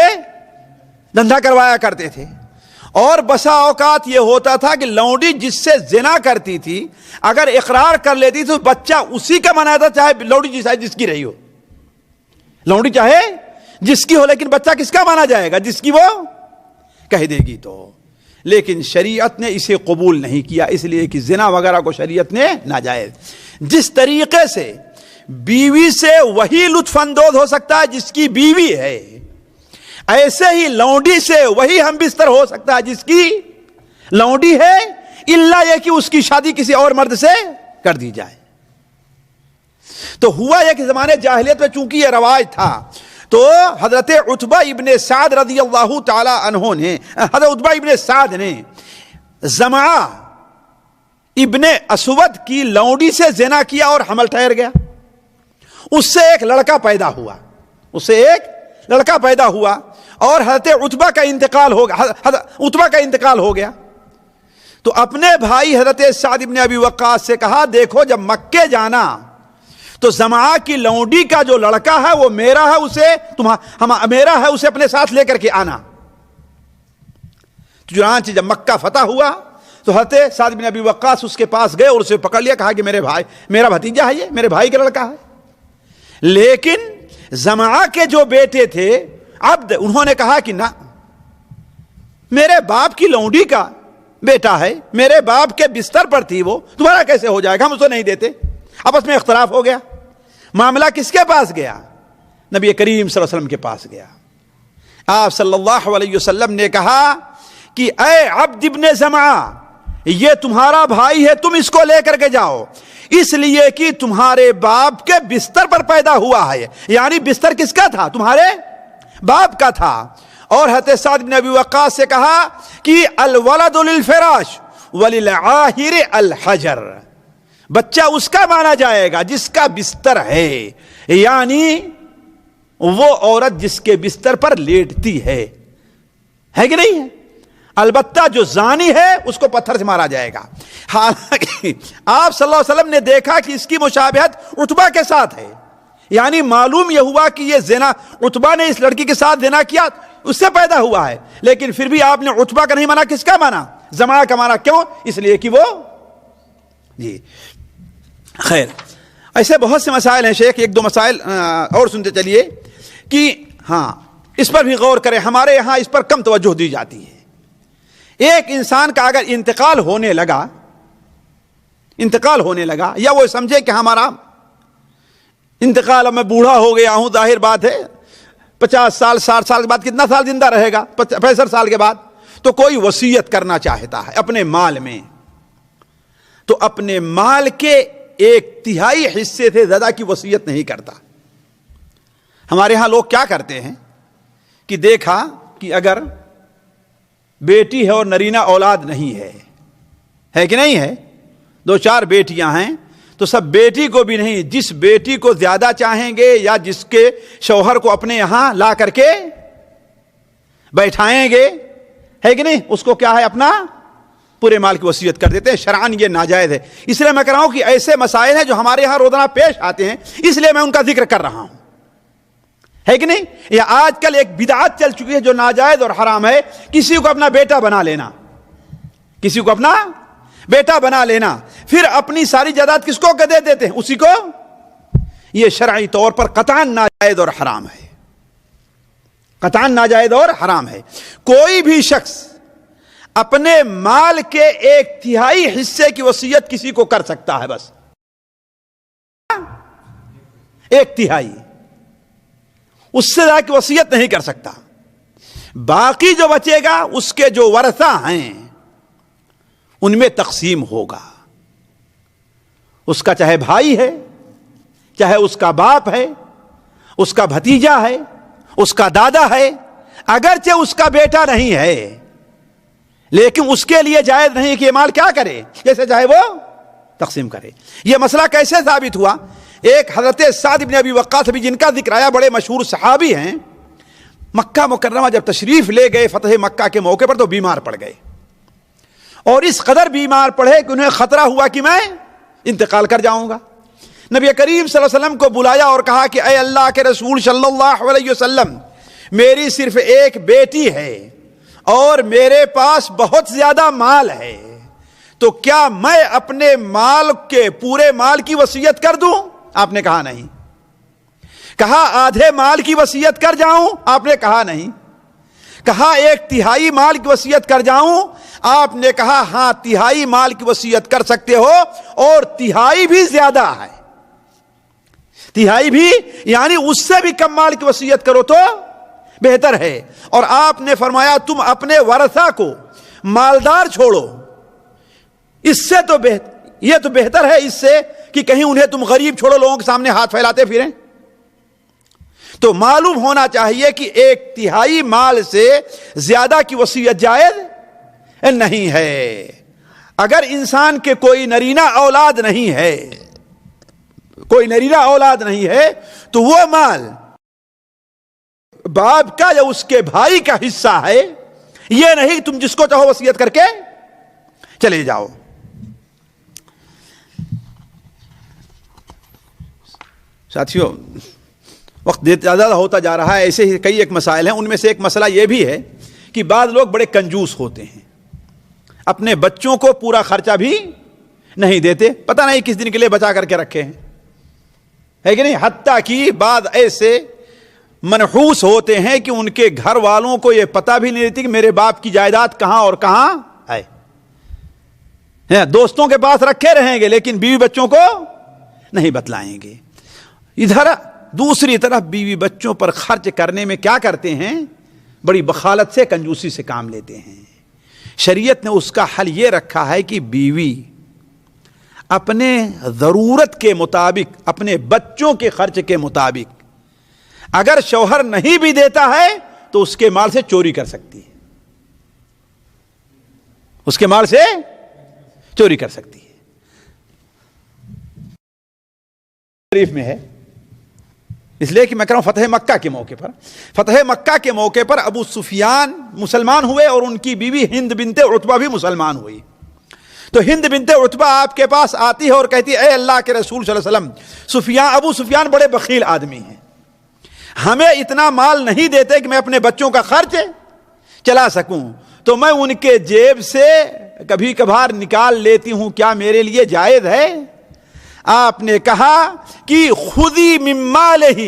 دھندا کروایا کرتے تھے. اور بسا اوقات یہ ہوتا تھا کہ لونڈی جس سے زنا کرتی تھی اگر اقرار کر لیتی تو بچہ اسی کا مانا تھا، چاہے لونڈی جس کی رہی ہو، لونڈی چاہے جس کی ہو، لیکن بچہ کس کا مانا جائے گا؟ جس کی وہ کہہ دے گی. تو لیکن شریعت نے اسے قبول نہیں کیا، اس لیے کہ زنا وغیرہ کو شریعت نے ناجائز. جس طریقے سے بیوی سے وہی لطف اندوز ہو سکتا ہے جس کی بیوی ہے، ایسے ہی لونڈی سے وہی ہم بستر ہو سکتا ہے جس کی لونڈی ہے، الا یہ کہ اس کی شادی کسی اور مرد سے کر دی جائے. تو ہوا یہ کہ زمانے جاہلیت میں چونکہ یہ رواج تھا، تو حضرت عتبہ ابن سعد رضی اللہ تعالی عنہ نے، حضرت عتبہ ابن سعد نے زمعہ ابن اسود کی لونڈی سے زنا کیا اور حمل ٹھہر گیا. اس سے ایک لڑکا پیدا ہوا اور حضرت عتبہ کا انتقال ہو گیا. تو اپنے بھائی حضرت سعد ابن ابی وقاص سے کہا، دیکھو جب مکے جانا تو زمعہ کی لونڈی کا جو لڑکا ہے وہ میرا ہے، اسے اپنے ساتھ لے کر کے آنا. چنانچہ جب مکہ فتح ہوا تو حضرت سعد بن ابی وقاص اس کے پاس گئے اور اسے پکڑ لیا، کہا کہ میرا بھتیجا ہے، یہ میرے بھائی کا لڑکا ہے. لیکن زمعہ کے جو بیٹے تھے عبد، انہوں نے کہا کہ نہ، میرے باپ کی لونڈی کا بیٹا ہے، میرے باپ کے بستر پر تھی، وہ تمہارا کیسے ہو جائے گا، ہم اسے نہیں دیتے. آپس میں اختلاف ہو گیا. معاملہ کس کے پاس گیا؟ نبی کریم صلی اللہ علیہ وسلم کے پاس گیا. آپ صلی اللہ علیہ وسلم نے کہا کہ اے عبد ابن زمعہ، یہ تمہارا بھائی ہے، تم اس کو لے کر کے جاؤ، اس لیے کہ تمہارے باپ کے بستر پر پیدا ہوا ہے. یعنی بستر کس کا تھا؟ تمہارے باپ کا تھا. اور حضرت سعد بن ابی وقاص سے کہا کہ الولد للفراش وللعاہر الحجر، بچہ اس کا مانا جائے گا جس کا بستر ہے، یعنی وہ عورت جس کے بستر پر لیٹتی ہے کہ نہیں ہے. البتہ جو زانی ہے اس کو پتھر سے مارا جائے گا. حالانکہ آپ صلی اللہ علیہ وسلم نے دیکھا کہ اس کی مشابہت عتبہ کے ساتھ ہے، یعنی معلوم یہ ہوا کہ یہ زنا، عتبہ نے اس لڑکی کے ساتھ زنا کیا، اس سے پیدا ہوا ہے. لیکن پھر بھی آپ نے عتبہ کا نہیں مانا، کس کا مانا؟ زمعہ کا مانا. کیوں؟ اس لیے کہ وہ جی خیر. ایسے بہت سے مسائل ہیں شیخ، ایک دو مسائل اور سنتے چلیے کہ ہاں اس پر بھی غور کریں. ہمارے یہاں اس پر کم توجہ دی جاتی ہے. ایک انسان کا اگر انتقال ہونے لگا یا وہ سمجھے کہ ہمارا انتقال، میں بوڑھا ہو گیا ہوں، ظاہر بات ہے 50 سال 60 سال کے بعد کتنا سال زندہ رہے گا؟ 65 سال کے بعد. تو کوئی وصیت کرنا چاہتا ہے اپنے مال میں، تو اپنے مال کے 1/3 حصے سے زیادہ کی وصیت نہیں کرتا. ہمارے ہاں لوگ کیا کرتے ہیں کہ دیکھا کہ اگر بیٹی ہے اور نرینہ اولاد نہیں ہے کہ نہیں ہے، 2-4 بیٹیاں ہیں، تو سب بیٹی کو بھی نہیں، جس بیٹی کو زیادہ چاہیں گے یا جس کے شوہر کو اپنے یہاں لا کر کے بیٹھائیں گے، ہے کہ نہیں، اس کو کیا ہے، اپنا پورے مال کی وصیت کر دیتے ہیں. شرعاً یہ ناجائز ہے. اس لیے میں کہہ رہا ہوں کہ ایسے مسائل ہیں جو ہمارے یہاں روزانہ پیش آتے ہیں، اس لیے میں ان کا ذکر کر رہا ہوں، ہے کہ نہیں. یہ آج کل ایک بدعت چل چکی ہے جو ناجائز اور حرام ہے، کسی کو اپنا بیٹا بنا لینا، کسی کو اپنا بیٹا بنا لینا، پھر اپنی ساری جائیداد کس کو دے دیتے ہیں؟ اسی کو۔ یہ شرعی طور پر قطعاً ناجائز اور حرام ہے، قطعاً ناجائز اور حرام ہے۔ کوئی بھی شخص اپنے مال کے 1/3 حصے کی وصیت کسی کو کر سکتا ہے، بس 1/3، اس سے زیادہ کی وصیت نہیں کر سکتا۔ باقی جو بچے گا اس کے جو ورثہ ہیں ان میں تقسیم ہوگا، اس کا چاہے بھائی ہے، چاہے اس کا باپ ہے، اس کا بھتیجا ہے، اس کا دادا ہے، اگرچہ اس کا بیٹا نہیں ہے، لیکن اس کے لیے جائز نہیں کہ یہ مال کیا کرے، جیسے چاہے وہ تقسیم کرے۔ یہ مسئلہ کیسے ثابت ہوا؟ ایک حضرت سعد بن ابی وقاص بھی جن کا ذکر آیا، بڑے مشہور صحابی ہیں، مکہ مکرمہ جب تشریف لے گئے فتح مکہ کے موقع پر تو بیمار پڑ گئے، اور اس قدر بیمار پڑے کہ انہیں خطرہ ہوا کہ میں انتقال کر جاؤں گا۔ نبی کریم صلی اللہ علیہ وسلم کو بلایا اور کہا کہ اے اللہ کے رسول صلی اللہ علیہ وسلم، میری صرف ایک بیٹی ہے اور میرے پاس بہت زیادہ مال ہے، تو کیا میں اپنے مال کے پورے مال کی وصیت کر دوں؟ آپ نے کہا نہیں۔ کہا آدھے مال کی وصیت کر جاؤں؟ آپ نے کہا نہیں۔ کہا 1/3 مال کی وصیت کر جاؤں؟ آپ نے کہا ہاں 1/3 مال کی وصیت کر سکتے ہو، اور 1/3 بھی زیادہ ہے، 1/3 بھی، یعنی اس سے بھی کم مال کی وصیت کرو تو بہتر ہے۔ اور آپ نے فرمایا تم اپنے ورثہ کو مالدار چھوڑو، اس سے تو یہ تو بہتر ہے اس سے کہ کہیں انہیں تم غریب چھوڑو، لوگوں کے سامنے ہاتھ پھیلاتے پھریں۔ تو معلوم ہونا چاہیے کہ 1/3 مال سے زیادہ کی وصیت جائز نہیں ہے۔ اگر انسان کے کوئی نرینہ اولاد نہیں ہے، کوئی نرینہ اولاد نہیں ہے، تو وہ مال باپ کا یا اس کے بھائی کا حصہ ہے، یہ نہیں تم جس کو چاہو وصیت کر کے چلے جاؤ۔ ساتھیوں، وقت زیادہ ہوتا جا رہا ہے، ایسے ہی کئی ایک مسائل ہیں، ان میں سے ایک مسئلہ یہ بھی ہے کہ بعض لوگ بڑے کنجوس ہوتے ہیں، اپنے بچوں کو پورا خرچہ بھی نہیں دیتے، پتہ نہیں کس دن کے لیے بچا کر کے رکھے ہیں، ہے کہ نہیں؟ حتیٰ کہ بعض ایسے منحوس ہوتے ہیں کہ ان کے گھر والوں کو یہ پتہ بھی نہیں رہتی کہ میرے باپ کی جائیداد کہاں اور کہاں ہے، دوستوں کے پاس رکھے رہیں گے لیکن بیوی بچوں کو نہیں بتلائیں گے۔ ادھر دوسری طرف بیوی بچوں پر خرچ کرنے میں کیا کرتے ہیں؟ بڑی بخالت سے، کنجوسی سے کام لیتے ہیں۔ شریعت نے اس کا حل یہ رکھا ہے کہ بیوی اپنے ضرورت کے مطابق، اپنے بچوں کے خرچ کے مطابق، اگر شوہر نہیں بھی دیتا ہے تو اس کے مال سے چوری کر سکتی ہے، اس کے مال سے چوری کر سکتی ہے۔ شریف میں ہے، اس لیے کہ میں کہہ رہا ہوں فتح مکہ کے موقع پر، فتح مکہ کے موقع پر ابو سفیان مسلمان ہوئے اور ان کی بیوی ہند بنت عتبہ بھی مسلمان ہوئی۔ تو ہند بنت عتبہ آپ کے پاس آتی ہے اور کہتی ہے اے اللہ کے رسول صلی اللہ علیہ وسلم، ابو سفیان بڑے بخیل آدمی ہیں، ہمیں اتنا مال نہیں دیتے کہ میں اپنے بچوں کا خرچ چلا سکوں، تو میں ان کے جیب سے کبھی کبھار نکال لیتی ہوں، کیا میرے لیے جائز ہے؟ آپ نے کہا کہ خذی من مالہ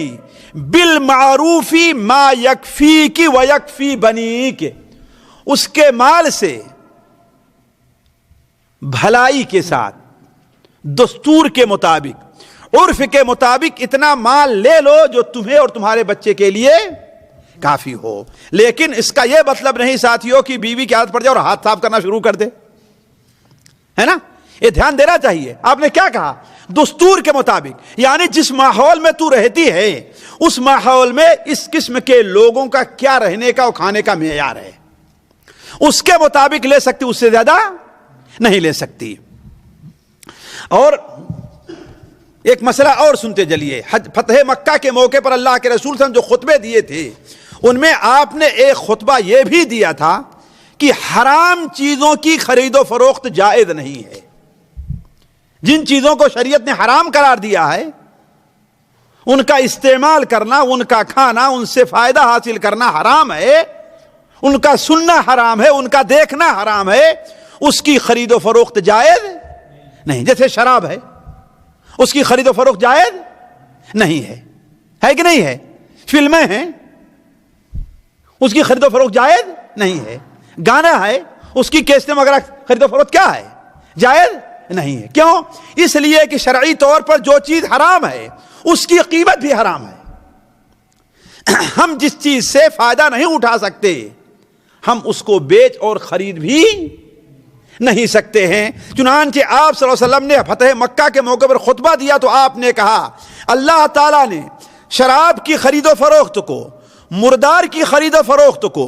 بالمعروف ما یکفیک و یکفی بنیک، اس کے مال سے بھلائی کے ساتھ، دستور کے مطابق، عرف کے مطابق اتنا مال لے لو جو تمہیں اور تمہارے بچے کے لیے کافی ہو۔ لیکن اس کا یہ مطلب نہیں ساتھیوں کہ بیوی کی عادت پڑ جائے اور ہاتھ صاف کرنا شروع کر دے، ہے نا؟ یہ دھیان دینا چاہیے۔ آپ نے کیا کہا؟ دستور کے مطابق، یعنی جس ماحول میں تو رہتی ہے اس ماحول میں اس قسم کے لوگوں کا کیا رہنے کا اور کھانے کا معیار ہے، اس کے مطابق لے سکتی، اس سے زیادہ نہیں لے سکتی۔ اور ایک مسئلہ اور سنتے چلیے، فتح مکہ کے موقع پر اللہ کے رسول صلی اللہ علیہ وسلم جو خطبے دیے تھے ان میں آپ نے ایک خطبہ یہ بھی دیا تھا کہ حرام چیزوں کی خرید و فروخت جائز نہیں ہے۔ جن چیزوں کو شریعت نے حرام قرار دیا ہے ان کا استعمال کرنا، ان کا کھانا، ان سے فائدہ حاصل کرنا حرام ہے، ان کا سننا حرام ہے، ان کا دیکھنا حرام ہے، اس کی خرید و فروخت جائز نہیں. جیسے شراب ہے, اس کی خرید و فروخت جائز نہیں ہے کہ نہیں ہے؟ فلمیں ہیں, اس کی خرید و فروخت جائز نہیں ہے. گانا ہے, اس کی کیسٹیں وغیرہ خرید و فروخت کیا ہے؟ جائز نہیں ہے. کیوں؟ اس لیے کہ شرعی طور پر جو چیز حرام ہے اس کی قیمت بھی حرام ہے. ہم جس چیز سے فائدہ نہیں اٹھا سکتے ہم اس کو بیچ اور خرید بھی نہیں سکتے ہیں. چنانچہ آپ صلی اللہ علیہ وسلم نے فتح مکہ کے موقع پر خطبہ دیا تو آپ نے کہا اللہ تعالیٰ نے شراب کی خرید و فروخت کو, مردار کی خرید و فروخت کو,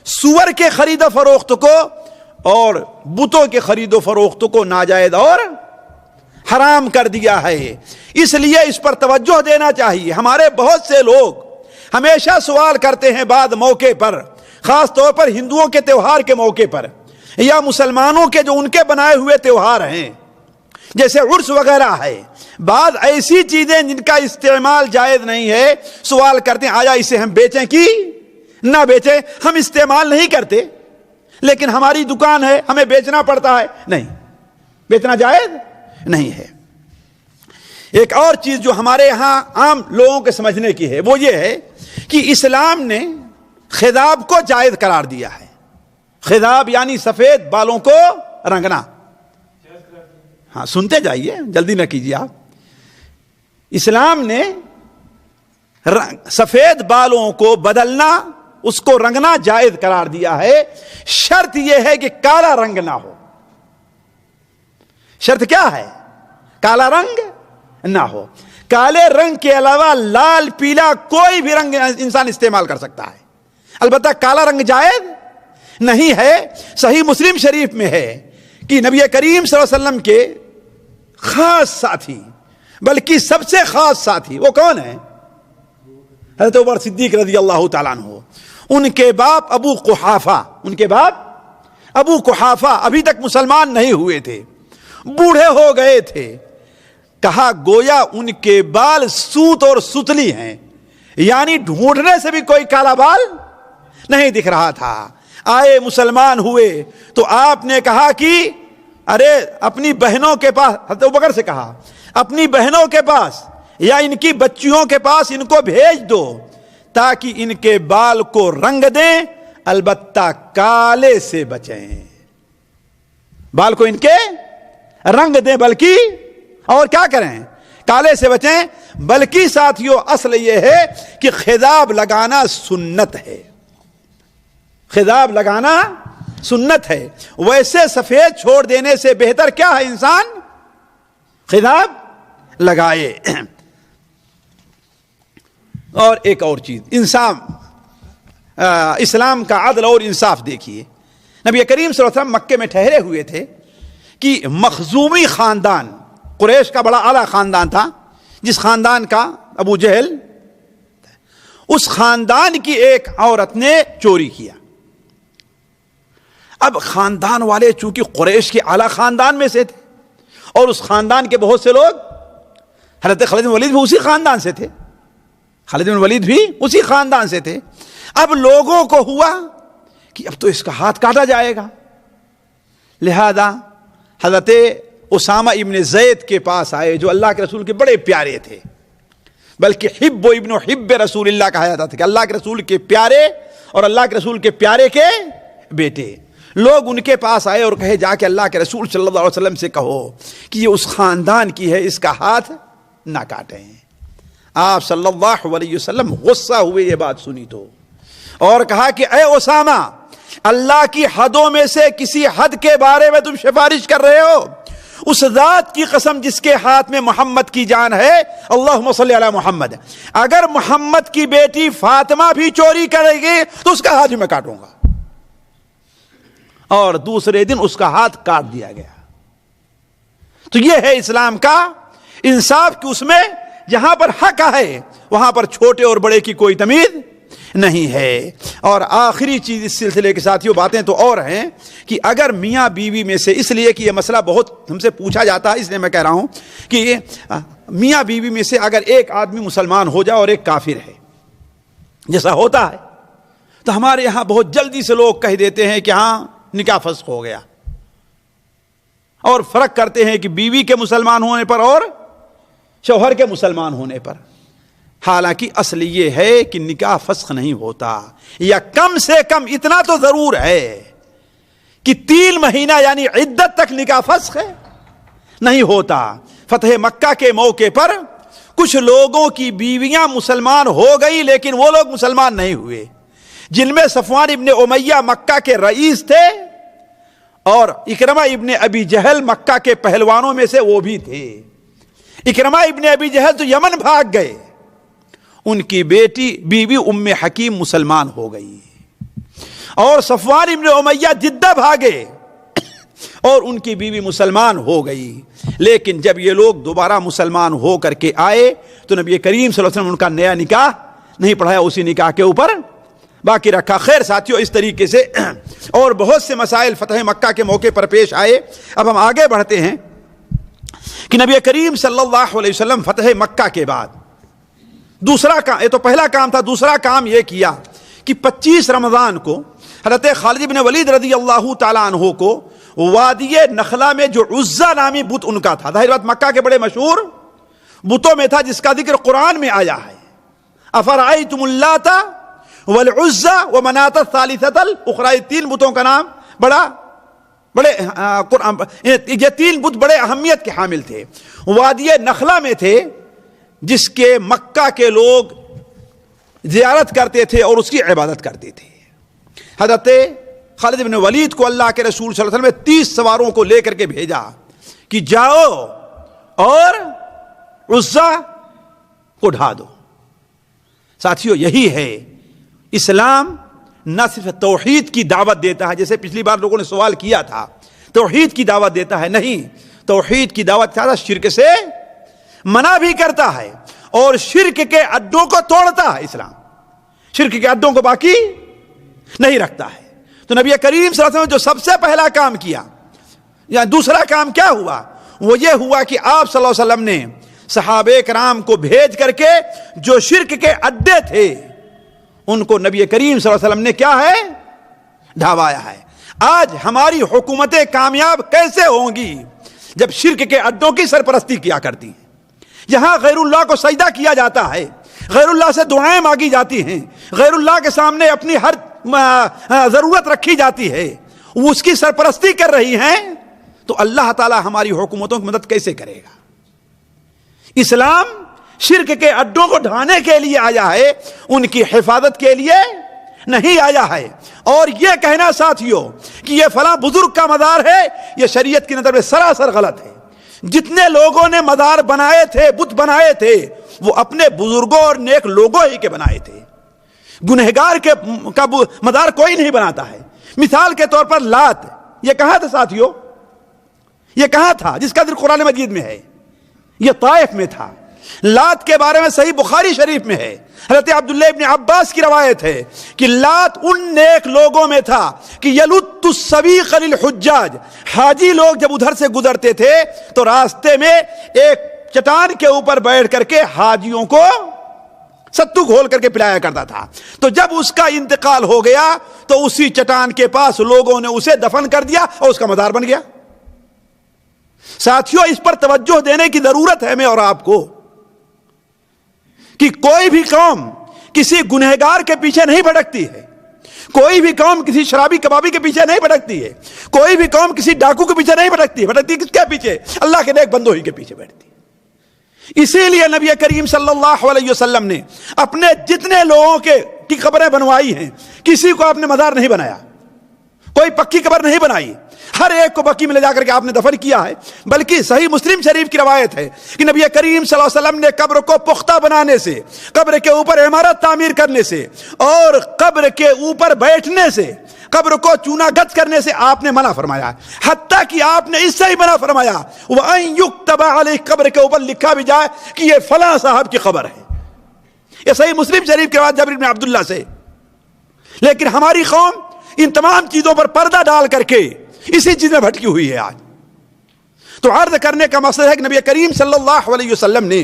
سور کے خرید و فروخت کو اور بتوں کے خرید و فروخت کو ناجائز اور حرام کر دیا ہے. اس لیے اس پر توجہ دینا چاہیے. ہمارے بہت سے لوگ ہمیشہ سوال کرتے ہیں بعض موقع پر, خاص طور پر ہندوؤں کے تہوار کے موقع پر یا مسلمانوں کے جو ان کے بنائے ہوئے تہوار ہیں جیسے عرس وغیرہ ہے, بعض ایسی چیزیں جن کا استعمال جائز نہیں ہے, سوال کرتے ہیں آیا اسے ہم بیچیں کہ نہ بیچیں؟ ہم استعمال نہیں کرتے لیکن ہماری دکان ہے, ہمیں بیچنا پڑتا ہے. نہیں, بیچنا جائز نہیں ہے. ایک اور چیز جو ہمارے یہاں عام لوگوں کے سمجھنے کی ہے وہ یہ ہے کہ اسلام نے خضاب کو جائز قرار دیا ہے. خضاب یعنی سفید بالوں کو رنگنا. ہاں سنتے جائیے, جلدی نہ کیجیے آپ. اسلام نے سفید بالوں کو بدلنا, اس کو رنگنا جائز قرار دیا ہے. شرط یہ ہے کہ کالا رنگ نہ ہو. شرط کیا ہے؟ کالا رنگ نہ ہو. کالے رنگ کے علاوہ لال, پیلا کوئی بھی رنگ انسان استعمال کر سکتا ہے. البتہ کالا رنگ جائز نہیں ہے. صحیح مسلم شریف میں ہے کہ نبی کریم صلی اللہ علیہ وسلم کے خاص ساتھی, بلکہ سب سے خاص ساتھی وہ کون ہے؟ حضرت عمر صدیق رضی اللہ تعالیٰ عنہ. ان کے باپ ابو قحافہ, ان کے باپ ابو قحافہ ابھی تک مسلمان نہیں ہوئے تھے, بوڑھے ہو گئے تھے. کہا گویا ان کے بال سوت اور ستلی ہیں, یعنی ڈھونڈنے سے بھی کوئی کالا بال نہیں دکھ رہا تھا. آئے مسلمان ہوئے تو آپ نے کہا کہ ارے اپنی بہنوں کے پاس, حضرت ابوبکر سے کہا اپنی بہنوں کے پاس یا ان کی بچیوں کے پاس ان کو بھیج دو تاکہ ان کے بال کو رنگ دیں, البتہ کالے سے بچیں. بال کو ان کے رنگ دیں بلکہ اور کیا کریں؟ کالے سے بچیں. بلکہ ساتھیوں اصل یہ ہے کہ خضاب لگانا سنت ہے. خضاب لگانا سنت ہے. ویسے سفید چھوڑ دینے سے بہتر کیا ہے انسان خضاب لگائے. اور ایک اور چیز, اسلام کا عدل اور انصاف دیکھیے. نبی کریم صلی اللہ علیہ وسلم مکے میں ٹھہرے ہوئے تھے کہ مخزومی خاندان, قریش کا بڑا اعلیٰ خاندان تھا جس خاندان کا ابو جہل, اس خاندان کی ایک عورت نے چوری کیا. اب خاندان والے چونکہ قریش کے اعلیٰ خاندان میں سے تھے اور اس خاندان کے بہت سے لوگ, حضرت خالد بن ولید بھی اسی خاندان سے تھے, خالد بن ولید بھی اسی خاندان سے تھے. اب لوگوں کو ہوا کہ اب تو اس کا ہاتھ کاٹا جائے گا, لہذا حضرت اسامہ ابن زید کے پاس آئے جو اللہ کے رسول کے بڑے پیارے تھے, بلکہ حب و ابن حب رسول اللہ کہا جاتا تھا کہ اللہ کے رسول کے پیارے اور اللہ کے رسول کے پیارے کے بیٹے. لوگ ان کے پاس آئے اور کہے جا کے اللہ کے رسول صلی اللہ علیہ وسلم سے کہو کہ یہ اس خاندان کی ہے, اس کا ہاتھ نہ کاٹیں. آپ صلی اللہ علیہ وسلم غصہ ہوئے یہ بات سنی تو, اور کہا کہ اے اسامہ, اللہ کی حدوں میں سے کسی حد کے بارے میں تم سفارش کر رہے ہو؟ اس ذات کی قسم جس کے ہاتھ میں محمد کی جان ہے, اللہم صلی علی محمد, اگر محمد کی بیٹی فاطمہ بھی چوری کرے گی تو اس کا ہاتھ میں کاٹوں گا. اور دوسرے دن اس کا ہاتھ کاٹ دیا گیا. تو یہ ہے اسلام کا انصاف کہ اس میں جہاں پر حق ہے وہاں پر چھوٹے اور بڑے کی کوئی تمیز نہیں ہے. اور آخری چیز اس سلسلے کے ساتھیوں, باتیں تو اور ہیں کہ اگر میاں بیوی میں سے, اس لیے کہ یہ مسئلہ بہت ہم سے پوچھا جاتا ہے اس لیے میں کہہ رہا ہوں کہ میاں بیوی میں سے اگر ایک آدمی مسلمان ہو جائے اور ایک کافر ہے, جیسا ہوتا ہے, تو ہمارے یہاں بہت جلدی سے لوگ کہہ دیتے ہیں کہ ہاں نکاح فسخ ہو گیا. اور فرق کرتے ہیں کہ بیوی کے مسلمان ہونے پر اور شوہر کے مسلمان ہونے پر. حالانکہ اصل یہ ہے کہ نکاح فسخ نہیں ہوتا، یا کم سے کم اتنا تو ضرور ہے کہ 3 مہینہ یعنی عدت تک نکاح فسخ نہیں ہوتا. فتح مکہ کے موقع پر کچھ لوگوں کی بیویاں مسلمان ہو گئی، لیکن وہ لوگ مسلمان نہیں ہوئے، جن میں صفوان ابن امیہ مکہ کے رئیس تھے اور اکرمہ ابن ابی جہل مکہ کے پہلوانوں میں سے وہ بھی تھے. اکرمہ ابن ابی جہل تو یمن بھاگ گئے، ان کی بیوی ام حکیم مسلمان ہو گئی، اور صفوان ابن امیہ جدہ بھاگے اور ان کی بیوی مسلمان ہو گئی. لیکن جب یہ لوگ دوبارہ مسلمان ہو کر کے آئے تو نبی کریم صلی اللہ علیہ وسلم ان کا نیا نکاح نہیں پڑھایا، اسی نکاح کے اوپر باقی رکھا. خیر ساتھیوں، اس طریقے سے اور بہت سے مسائل فتح مکہ کے موقع پر پیش آئے. اب ہم آگے بڑھتے ہیں کہ نبی کریم صلی اللہ علیہ وسلم فتح مکہ کے بعد دوسرا کام، یہ تو پہلا کام تھا، دوسرا کام یہ کیا کہ 25 رمضان کو حضرت خالد بن ولید رضی اللہ تعالیٰ عنہ کو وادی نخلا میں جو عزا نامی بت ان کا تھا، ظاہر بات مکہ کے بڑے مشہور بتوں میں تھا، جس کا ذکر قرآن میں آیا ہے. افرأیتم اللات والعزا ومناۃ الثالثۃ الاخری، 3 بتوں کا نام بڑے یہ 3 بت بڑے اہمیت کے حامل تھے، وادی نخلا میں تھے، جس کے مکہ کے لوگ زیارت کرتے تھے اور اس کی عبادت کرتے تھے. حضرت خالد بن ولید کو اللہ کے رسول صلی اللہ علیہ وسلم نے 30 سواروں کو لے کر کے بھیجا کہ جاؤ اور عزا کو ڈھا دو. ساتھیو، یہی ہے اسلام، نہ صرف توحید کی دعوت دیتا ہے، جیسے پچھلی بار لوگوں نے سوال کیا تھا، توحید کی دعوت دیتا ہے، نہیں، توحید کی دعوت دیتا ہے، شرک سے منع بھی کرتا ہے اور شرک کے اڈوں کو توڑتا ہے. اسلام شرک کے اڈوں کو باقی نہیں رکھتا ہے. تو نبی کریم صلی اللہ علیہ وسلم جو سب سے پہلا کام کیا، یا دوسرا کام کیا ہوا، وہ یہ ہوا کہ آپ صلی اللہ علیہ وسلم نے صحابہ کرام کو بھیج کر کے جو شرک کے اڈے تھے ان کو نبی کریم صلی اللہ علیہ وسلم نے کیا ہے، ڈھاوایا ہے. آج ہماری حکومتیں کامیاب کیسے ہوں گی جب شرک کے اڈوں کی سرپرستی کیا کرتی ہیں، جہاں غیر اللہ کو سجدہ کیا جاتا ہے، غیر اللہ سے دعائیں مانگی جاتی ہیں، غیر اللہ کے سامنے اپنی ہر ضرورت رکھی جاتی ہے، وہ اس کی سرپرستی کر رہی ہیں، تو اللہ تعالی ہماری حکومتوں کی مدد کیسے کرے گا؟ اسلام شرک کے اڈوں کو ڈھانے کے لیے آیا ہے، ان کی حفاظت کے لیے نہیں آیا ہے. اور یہ کہنا ساتھیوں کہ یہ فلاں بزرگ کا مزار ہے، یہ شریعت کی نظر میں سراسر غلط ہے. جتنے لوگوں نے مزار بنائے تھے، بت بنائے تھے، وہ اپنے بزرگوں اور نیک لوگوں ہی کے بنائے تھے. گنہگار کا مزار کوئی نہیں بناتا ہے. مثال کے طور پر لات، یہ کہاں تھا ساتھیوں؟ یہ کہاں تھا جس کا ذکر قرآن مجید میں ہے؟ یہ طائف میں تھا. لات کے بارے میں صحیح بخاری شریف میں ہے، حضرت عبداللہ ابن عباس کی روایت ہے کہ لات ان نیک لوگوں میں تھا کہ یلت السویق للحجاج، حاجی لوگ جب ادھر سے گزرتے تھے تو راستے میں ایک چٹان کے اوپر بیٹھ کر کے حاجیوں کو ستو گھول کر کے پلایا کرتا تھا. تو جب اس کا انتقال ہو گیا تو اسی چٹان کے پاس لوگوں نے اسے دفن کر دیا اور اس کا مزار بن گیا. ساتھیوں، اس پر توجہ دینے کی ضرورت ہے ہمیں اور آپ کو کہ کوئی بھی قوم کسی گنہگار کے پیچھے نہیں بھٹکتی ہے، کوئی بھی قوم کسی شرابی کبابی کے پیچھے نہیں بھٹکتی ہے، کوئی بھی قوم کسی ڈاکو کے پیچھے نہیں بھٹکتی ہے. بھٹکتی کس کے پیچھے؟ اللہ کے نیک بندوں ہی کے پیچھے بیٹھتی. اسی لیے نبی کریم صلی اللہ علیہ وسلم نے اپنے جتنے لوگوں کی قبریں بنوائی ہیں، کسی کو آپ نے مزار نہیں بنایا، کوئی پکی قبر نہیں بنائی، ہر ایک کو بقی میں لے جا کر کے آپ نے دفن کیا ہے. بلکہ صحیح مسلم شریف کی روایت ہے کہ نبی کریم صلی اللہ علیہ وسلم نے قبر کو پختہ بنانے سے، قبر کے اوپر عمارت تعمیر کرنے سے اور قبر کے اوپر بیٹھنے سے، قبر کو چونا گچ کرنے سے آپ نے منع فرمایا. حتیٰ کہ آپ نے اس سے ہی منع فرمایا وَأَن يُكْتَبَ عَلَيْهِ، قبر کے اوپر لکھا بھی جائے کہ یہ فلاں صاحب کی قبر ہے. یہ صحیح مسلم شریف کے بعد جابر بن عبداللہ سے. لیکن ہماری قوم ان تمام چیزوں پر پردہ ڈال کر کے اسی چیز میں بھٹکی ہوئی ہے آج. تو عرض کرنے کا مقصد ہے کہ نبی کریم صلی اللہ علیہ وسلم نے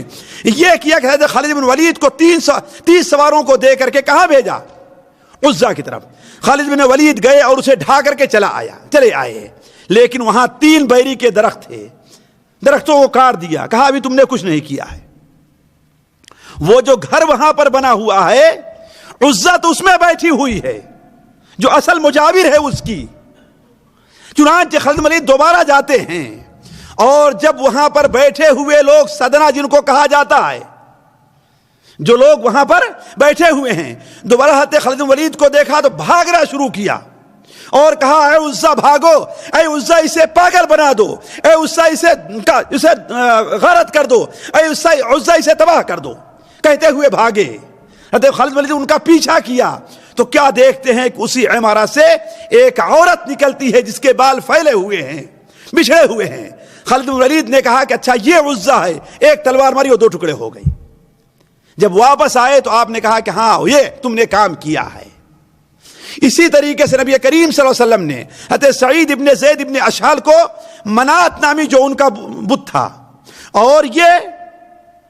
یہ کیا کہ حضرت خالد بن ولید کو 30 سواروں کو دے کر کے کہاں بھیجا؟ عزا کی طرف. خالد بن ولید گئے اور اسے ڈھا کر کے چلے آئے. لیکن وہاں 3 بیری کے درخت تھے، درختوں کو کاٹ دیا، کہا ابھی تم نے کچھ نہیں کیا ہے۔ وہ جو گھر وہاں پر بنا ہوا ہے عزا تو اس میں بیٹھی ہوئی ہے جو اصل مجاور ہے اس کی۔ چنانچہ خالد بن ولید دوبارہ جاتے ہیں اور جب وہاں پر بیٹھے ہوئے لوگ سدنا جن کو کہا جاتا ہے، جو لوگ وہاں پر بیٹھے ہوئے ہیں، دوبارہ حضرت خالد بن ولید کو دیکھا تو بھاگنا شروع کیا اور کہا اے عزا بھاگو، اے عزا اسے پاگل بنا دو، اے عزا اسے غارت کر دو، اے عزا اسے تباہ کر دو، کہتے ہوئے بھاگے۔ حضرت خالد بن ولید ان کا پیچھا کیا تو کیا دیکھتے ہیں کہ اسی عمارت سے ایک عورت نکلتی ہے جس کے بال پھیلے ہوئے ہیں، بچھڑے ہوئے ہیں۔ خالد بن ولید نے کہا کہ اچھا یہ عزا ہے، ایک تلوار ماری اور 2 ٹکڑے ہو گئی۔ جب واپس آئے تو آپ نے کہا کہ ہاں یہ تم نے کام کیا ہے۔ اسی طریقے سے نبی کریم صلی اللہ علیہ وسلم نے حضرت سعید ابن زید ابن اشحال کو منات نامی جو ان کا بت تھا اور یہ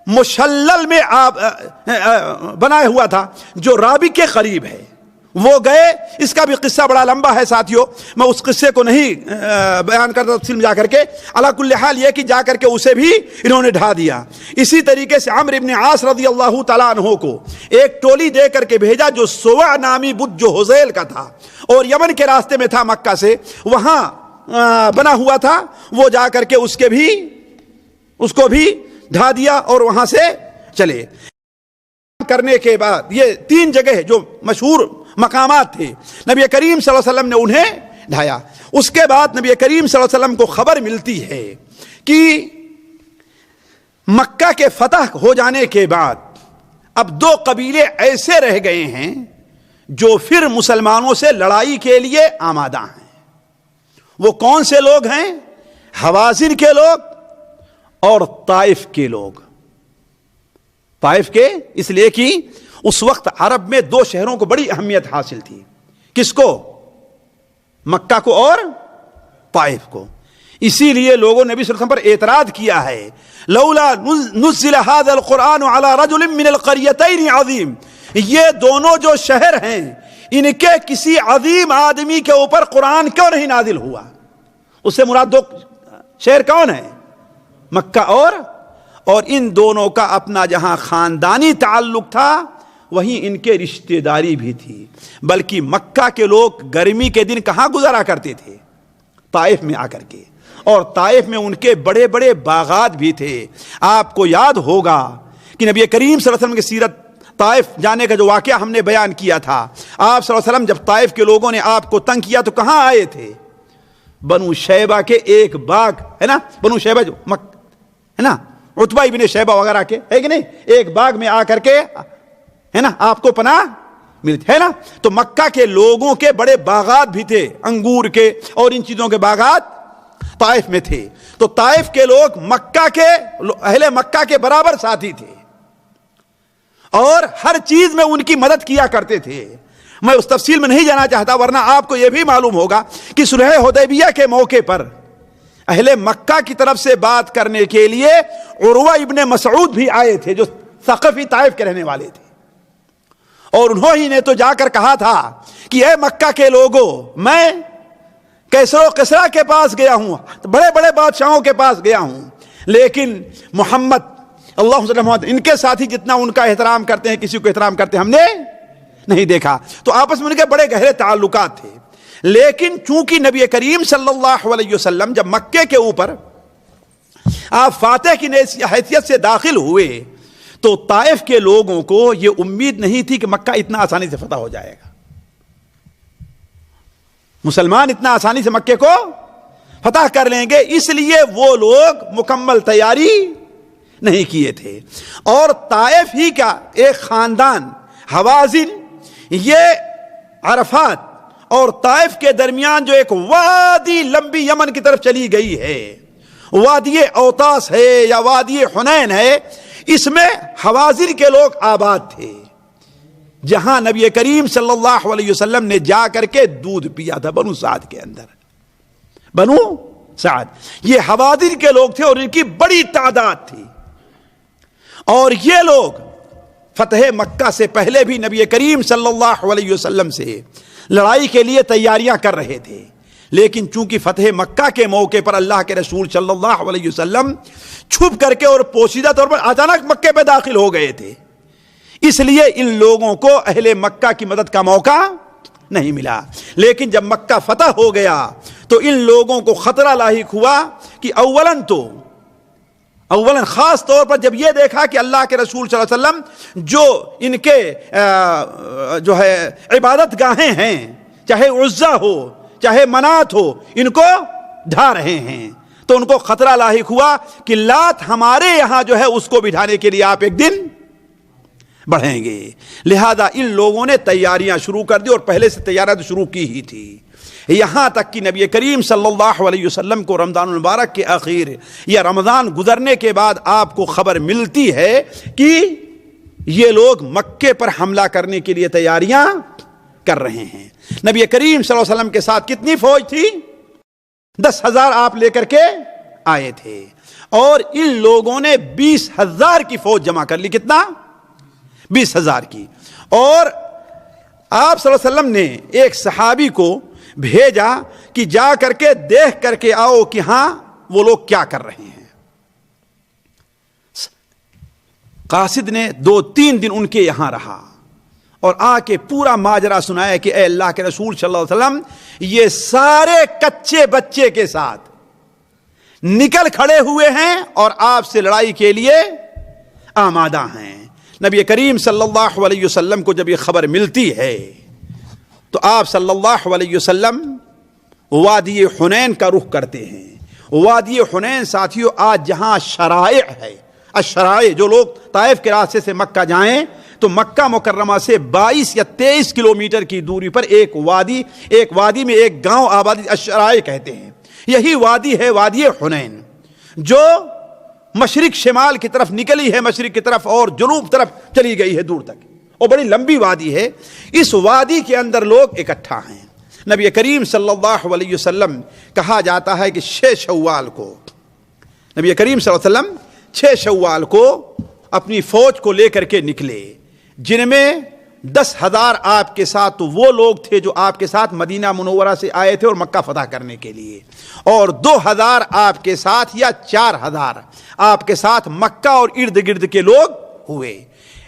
مشلل میں بنایا ہوا تھا جو رابی کے قریب ہے، وہ گئے۔ اس کا بھی قصہ بڑا لمبا ہے ساتھیوں، میں اس قصے کو نہیں بیان کرتا تفصیل میں جا کر کے۔ علی کل حال یہ کہ جا کر کے اسے بھی انہوں نے ڈھا دیا۔ اسی طریقے سے عمرو ابن عاص رضی اللہ تعالیٰ عنہ کو ایک ٹولی دے کر کے بھیجا جو سوع نامی بت جو حذیل کا تھا اور یمن کے راستے میں تھا مکہ سے، وہاں بنا ہوا تھا، وہ جا کر کے اس کو بھی ڈھا دیا اور وہاں سے چلے۔ کرنے کے بعد یہ 3 جگہ جو مشہور مقامات تھے، نبی کریم صلی اللہ علیہ وسلم نے انہیں ڈھایا۔ اس کے بعد نبی کریم صلی اللہ علیہ وسلم کو خبر ملتی ہے کہ مکہ کے فتح ہو جانے کے بعد اب 2 قبیلے ایسے رہ گئے ہیں جو پھر مسلمانوں سے لڑائی کے لیے آمادہ ہیں۔ وہ کون سے لوگ ہیں؟ حوازن کے لوگ اور طائف کے لوگ۔ طائف کے اس لیے کہ اس وقت عرب میں 2 شہروں کو بڑی اہمیت حاصل تھی، کس کو؟ مکہ کو اور طائف کو۔ اسی لیے لوگوں نے نبی صلی اللہ علیہ وسلم پر اعتراض کیا ہے، لولا نزل هذا القرآن على رجل من القريتين عظیم، یہ دونوں جو شہر ہیں ان کے کسی عظیم آدمی کے اوپر قرآن کیوں نہیں نازل ہوا؟ اس سے مراد 2 شہر کون ہیں؟ مکہ اور ان دونوں کا اپنا جہاں خاندانی تعلق تھا وہیں ان کے رشتہ داری بھی تھی۔ بلکہ مکہ کے لوگ گرمی کے دن کہاں گزارا کرتے تھے؟ طائف میں آ کر کے، اور طائف میں ان کے بڑے بڑے باغات بھی تھے۔ آپ کو یاد ہوگا کہ نبی کریم صلی اللہ علیہ وسلم کی سیرت طائف جانے کا جو واقعہ ہم نے بیان کیا تھا، آپ صلی اللہ علیہ وسلم جب طائف کے لوگوں نے آپ کو تنگ کیا تو کہاں آئے تھے؟ بنو شیبہ کے ایک باغ ہے نا، بنو شیبہ جو ہے نا، عتبہ ابن شیبہ وغیرہ کے ہے کہ نہیں، ایک باغ میں آ کر کے ہے نا آپ کو پناہ ملتی ہے نا۔ تو مکہ کے لوگوں کے بڑے باغات بھی تھے، انگور کے اور ان چیزوں کے باغات طائف میں تھے۔ تو طائف کے لوگ مکہ کے اہل مکہ کے برابر ساتھی تھے اور ہر چیز میں ان کی مدد کیا کرتے تھے۔ میں اس تفصیل میں نہیں جانا چاہتا، ورنہ آپ کو یہ بھی معلوم ہوگا کہ صلح حدیبیہ کے موقع پر اہل مکہ کی طرف سے بات کرنے کے لیے عروہ ابن مسعود بھی آئے تھے جو ثقفی طائف کے رہنے والے تھے، اور انہوں ہی نے تو جا کر کہا تھا کہ اے مکہ کے لوگوں، میں کیسر و کسرا کے پاس گیا ہوں، بڑے بڑے بادشاہوں کے پاس گیا ہوں، لیکن محمد اللہ صلی اللہ علیہ وسلم ان کے ساتھی جتنا ان کا احترام کرتے ہیں کسی کو احترام کرتے ہم نے نہیں دیکھا۔ تو آپس میں ان کے بڑے گہرے تعلقات تھے۔ لیکن چونکہ نبی کریم صلی اللہ علیہ وسلم جب مکے کے اوپر آپ فاتح کی حیثیت سے داخل ہوئے تو طائف کے لوگوں کو یہ امید نہیں تھی کہ مکہ اتنا آسانی سے فتح ہو جائے گا، مسلمان اتنا آسانی سے مکے کو فتح کر لیں گے، اس لیے وہ لوگ مکمل تیاری نہیں کیے تھے۔ اور طائف ہی کا ایک خاندان حوازن، یہ عرفات اور طائف کے درمیان جو ایک وادی لمبی یمن کی طرف چلی گئی ہے، وادی اوتاس ہے یا وادی حنین ہے، اس میں حوازن کے لوگ آباد تھے، جہاں نبی کریم صلی اللہ علیہ وسلم نے جا کر کے دودھ پیا تھا، بنو سعد کے اندر، بنو سعد یہ حوازن کے لوگ تھے اور ان کی بڑی تعداد تھی۔ اور یہ لوگ فتح مکہ سے پہلے بھی نبی کریم صلی اللہ علیہ وسلم سے لڑائی کے لیے تیاریاں کر رہے تھے، لیکن چونکہ فتح مکہ کے موقع پر اللہ کے رسول صلی اللہ علیہ وسلم چھپ کر کے اور پوشیدہ طور پر اچانک مکے پہ داخل ہو گئے تھے، اس لیے ان لوگوں کو اہل مکہ کی مدد کا موقع نہیں ملا۔ لیکن جب مکہ فتح ہو گیا تو ان لوگوں کو خطرہ لاحق ہوا کہ اولاً خاص طور پر جب یہ دیکھا کہ اللہ کے رسول صلی اللہ علیہ وسلم جو ان کے جو ہے عبادت گاہیں ہیں، چاہے عزا ہو چاہے منات ہو، ان کو ڈھا رہے ہیں، تو ان کو خطرہ لاحق ہوا کہ لات ہمارے یہاں جو ہے اس کو بٹھانے کے لیے آپ ایک دن بڑھیں گے۔ لہذا ان لوگوں نے تیاریاں شروع کر دی، اور پہلے سے تیاریاں تو شروع کی ہی تھی، یہاں تک کہ نبی کریم صلی اللہ علیہ وسلم کو رمضان المبارک کے آخر یا رمضان گزرنے کے بعد آپ کو خبر ملتی ہے کہ یہ لوگ مکے پر حملہ کرنے کے لیے تیاریاں کر رہے ہیں۔ نبی کریم صلی اللہ علیہ وسلم کے ساتھ کتنی فوج تھی؟ 10,000 آپ لے کر کے آئے تھے، اور ان لوگوں نے 20,000 کی فوج جمع کر لی۔ کتنا؟ 20,000 کی۔ اور آپ صلی اللہ علیہ وسلم نے ایک صحابی کو بھیجا کہ جا کر کے دیکھ کر کے آؤ کہ ہاں وہ لوگ کیا کر رہے ہیں۔ قاصد نے 2-3 دن ان کے یہاں رہا اور آ کے پورا ماجرا سنایا کہ اے اللہ کے رسول صلی اللہ علیہ وسلم، یہ سارے کچے بچے کے ساتھ نکل کھڑے ہوئے ہیں اور آپ سے لڑائی کے لیے آمادہ ہیں۔ نبی کریم صلی اللہ علیہ وسلم کو جب یہ خبر ملتی ہے تو آپ صلی اللہ علیہ وسلم وادی حنین کا رخ کرتے ہیں۔ وادی حنین ساتھیوں آج جہاں شرائع ہے، الشرائع، جو لوگ طائف کے راستے سے مکہ جائیں تو مکہ مکرمہ سے 22 یا 23 کلومیٹر کی دوری پر ایک وادی میں ایک گاؤں آبادی الشرائع کہتے ہیں۔ یہی وادی ہے وادی حنین، جو مشرق شمال کی طرف نکلی ہے، مشرق کی طرف اور جنوب طرف چلی گئی ہے دور تک، اور بڑی لمبی وادی ہے۔ اس وادی کے اندر لوگ اکٹھا ہیں۔ نبی کریم صلی اللہ علیہ وسلم کہا جاتا ہے کہ 6 شوال کو نبی کریم صلی اللہ علیہ وسلم 6 شوال کو اپنی فوج کو لے کر کے نکلے، جن میں 10,000 آپ کے ساتھ تو وہ لوگ تھے جو آپ کے ساتھ مدینہ منورہ سے آئے تھے اور مکہ فتح کرنے کے لیے، اور 2,000 آپ کے ساتھ یا 4,000 آپ کے ساتھ مکہ اور ارد گرد کے لوگ ہوئے۔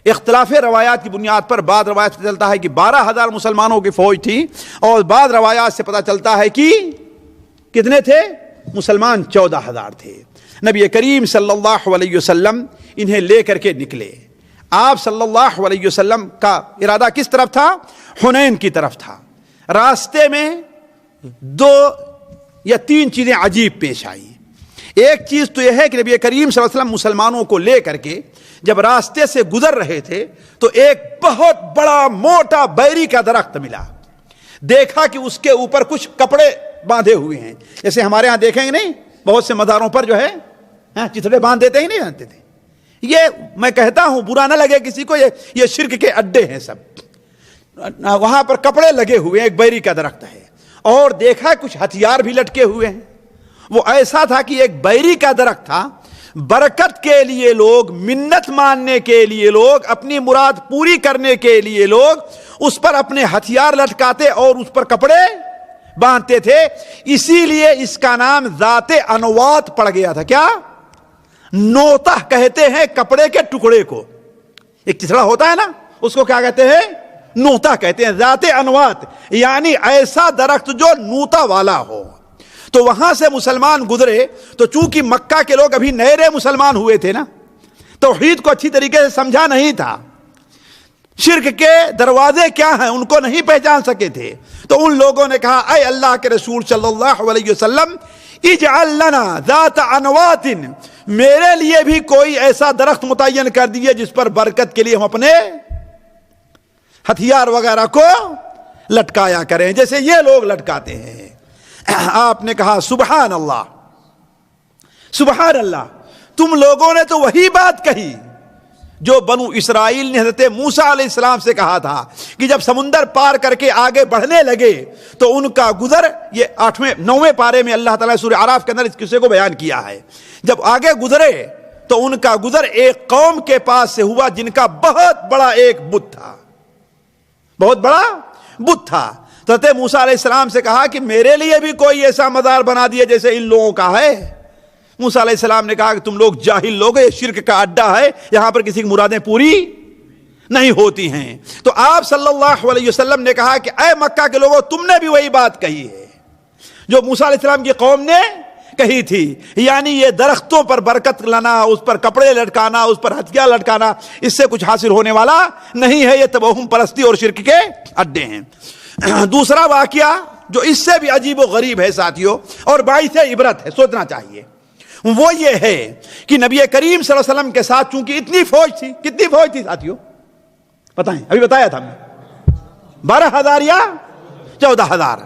اختلاف روایات کی بنیاد پر بعض روایات سے چلتا ہے کہ 12,000 مسلمانوں کی فوج تھی، اور بعض روایات سے پتہ چلتا ہے کہ کتنے تھے مسلمان؟ 14,000 تھے۔ نبی کریم صلی اللہ علیہ وسلم انہیں لے کر کے نکلے۔ آپ صلی اللہ علیہ وسلم کا ارادہ کس طرف تھا؟ حنین کی طرف تھا۔ راستے میں 2 یا 3 چیزیں عجیب پیش آئی۔ ایک چیز تو یہ ہے کہ نبی کریم صلی اللہ علیہ وسلم مسلمانوں کو لے کر کے جب راستے سے گزر رہے تھے تو ایک بہت بڑا موٹا بیری کا درخت ملا۔ دیکھا کہ اس کے اوپر کچھ کپڑے باندھے ہوئے ہیں، جیسے ہمارے ہاں دیکھیں گے نہیں، بہت سے مزاروں پر جو ہے چتڑے باندھ دیتے ہی نہیں جانتے تھے۔ یہ میں کہتا ہوں، برا نہ لگے کسی کو، یہ شرک کے اڈے ہیں سب۔ وہاں پر کپڑے لگے ہوئے ہیں، ایک بیری کا درخت ہے، اور دیکھا کچھ ہتھیار بھی لٹکے ہوئے ہیں۔ وہ ایسا تھا کہ ایک بیری کا درخت تھا، برکت کے لیے لوگ، منت ماننے کے لیے لوگ، اپنی مراد پوری کرنے کے لیے لوگ اس پر اپنے ہتھیار لٹکاتے اور اس پر کپڑے باندھتے تھے۔ اسی لیے اس کا نام ذات انوات پڑ گیا تھا۔ کیا؟ نوتہ کہتے ہیں کپڑے کے ٹکڑے کو۔ ایک چتڑا ہوتا ہے نا، اس کو کیا کہتے ہیں؟ نوتہ کہتے ہیں۔ ذات انوات یعنی ایسا درخت جو نوتہ والا ہو۔ تو وہاں سے مسلمان گزرے تو چونکہ مکہ کے لوگ ابھی نئے نئے مسلمان ہوئے تھے نا، توحید کو اچھی طریقے سے سمجھا نہیں تھا، شرک کے دروازے کیا ہیں ان کو نہیں پہچان سکے تھے۔ تو ان لوگوں نے کہا اے اللہ کے رسول صلی اللہ علیہ وسلم، اجعل لنا ذات انوات، میرے لیے بھی کوئی ایسا درخت متعین کر دیجئے جس پر برکت کے لیے ہم اپنے ہتھیار وغیرہ کو لٹکایا کریں جیسے یہ لوگ لٹکاتے ہیں۔ آپ نے کہا سبحان اللہ، سبحان اللہ، تم لوگوں نے تو وہی بات کہی جو بنو اسرائیل نے حضرت موسیٰ علیہ السلام سے کہا تھا کہ جب سمندر پار کر کے آگے بڑھنے لگے تو ان کا گزر، یہ 9ویں پارے میں اللہ تعالیٰ سورہ اعراف کے اندر اس قصے کو بیان کیا ہے، جب آگے گزرے تو ان کا گزر ایک قوم کے پاس سے ہوا جن کا بہت بڑا ایک بت تھا، بہت بڑا بت تھا۔ تو حضرت موسیٰ علیہ السلام سے کہا کہ میرے لیے بھی کوئی ایسا مزار بنا دیا جیسے ان لوگوں کا ہے. موسیٰ علیہ السلام نے کہا کہ تم لوگ جاہل لوگ، یہ شرک کا اڈا ہے، یہاں پر کسی کی مرادیں پوری نہیں ہوتی ہیں. تو آپ صلی اللہ علیہ وسلم نے کہا کہ اے مکہ کے لوگوں، تم نے بھی وہی بات کہی ہے جو موسیٰ علیہ السلام کی قوم نے کہی تھی، یعنی یہ درختوں پر برکت لانا، اس پر کپڑے لٹکانا، اس پر ہتھیار لٹکانا، اس سے کچھ حاصل ہونے والا نہیں ہے، یہ توہم پرستی اور شرک کے اڈے ہیں. دوسرا واقعہ جو اس سے بھی عجیب و غریب ہے ساتھیوں اور باعث عبرت ہے، سوچنا چاہیے، وہ یہ ہے کہ نبی کریم صلی اللہ علیہ وسلم کے ساتھ چونکہ اتنی فوج تھی، کتنی فوج تھی ساتھیوں بتائیں؟ ابھی بتایا تھا ہم نے 12,000 یا 14,000.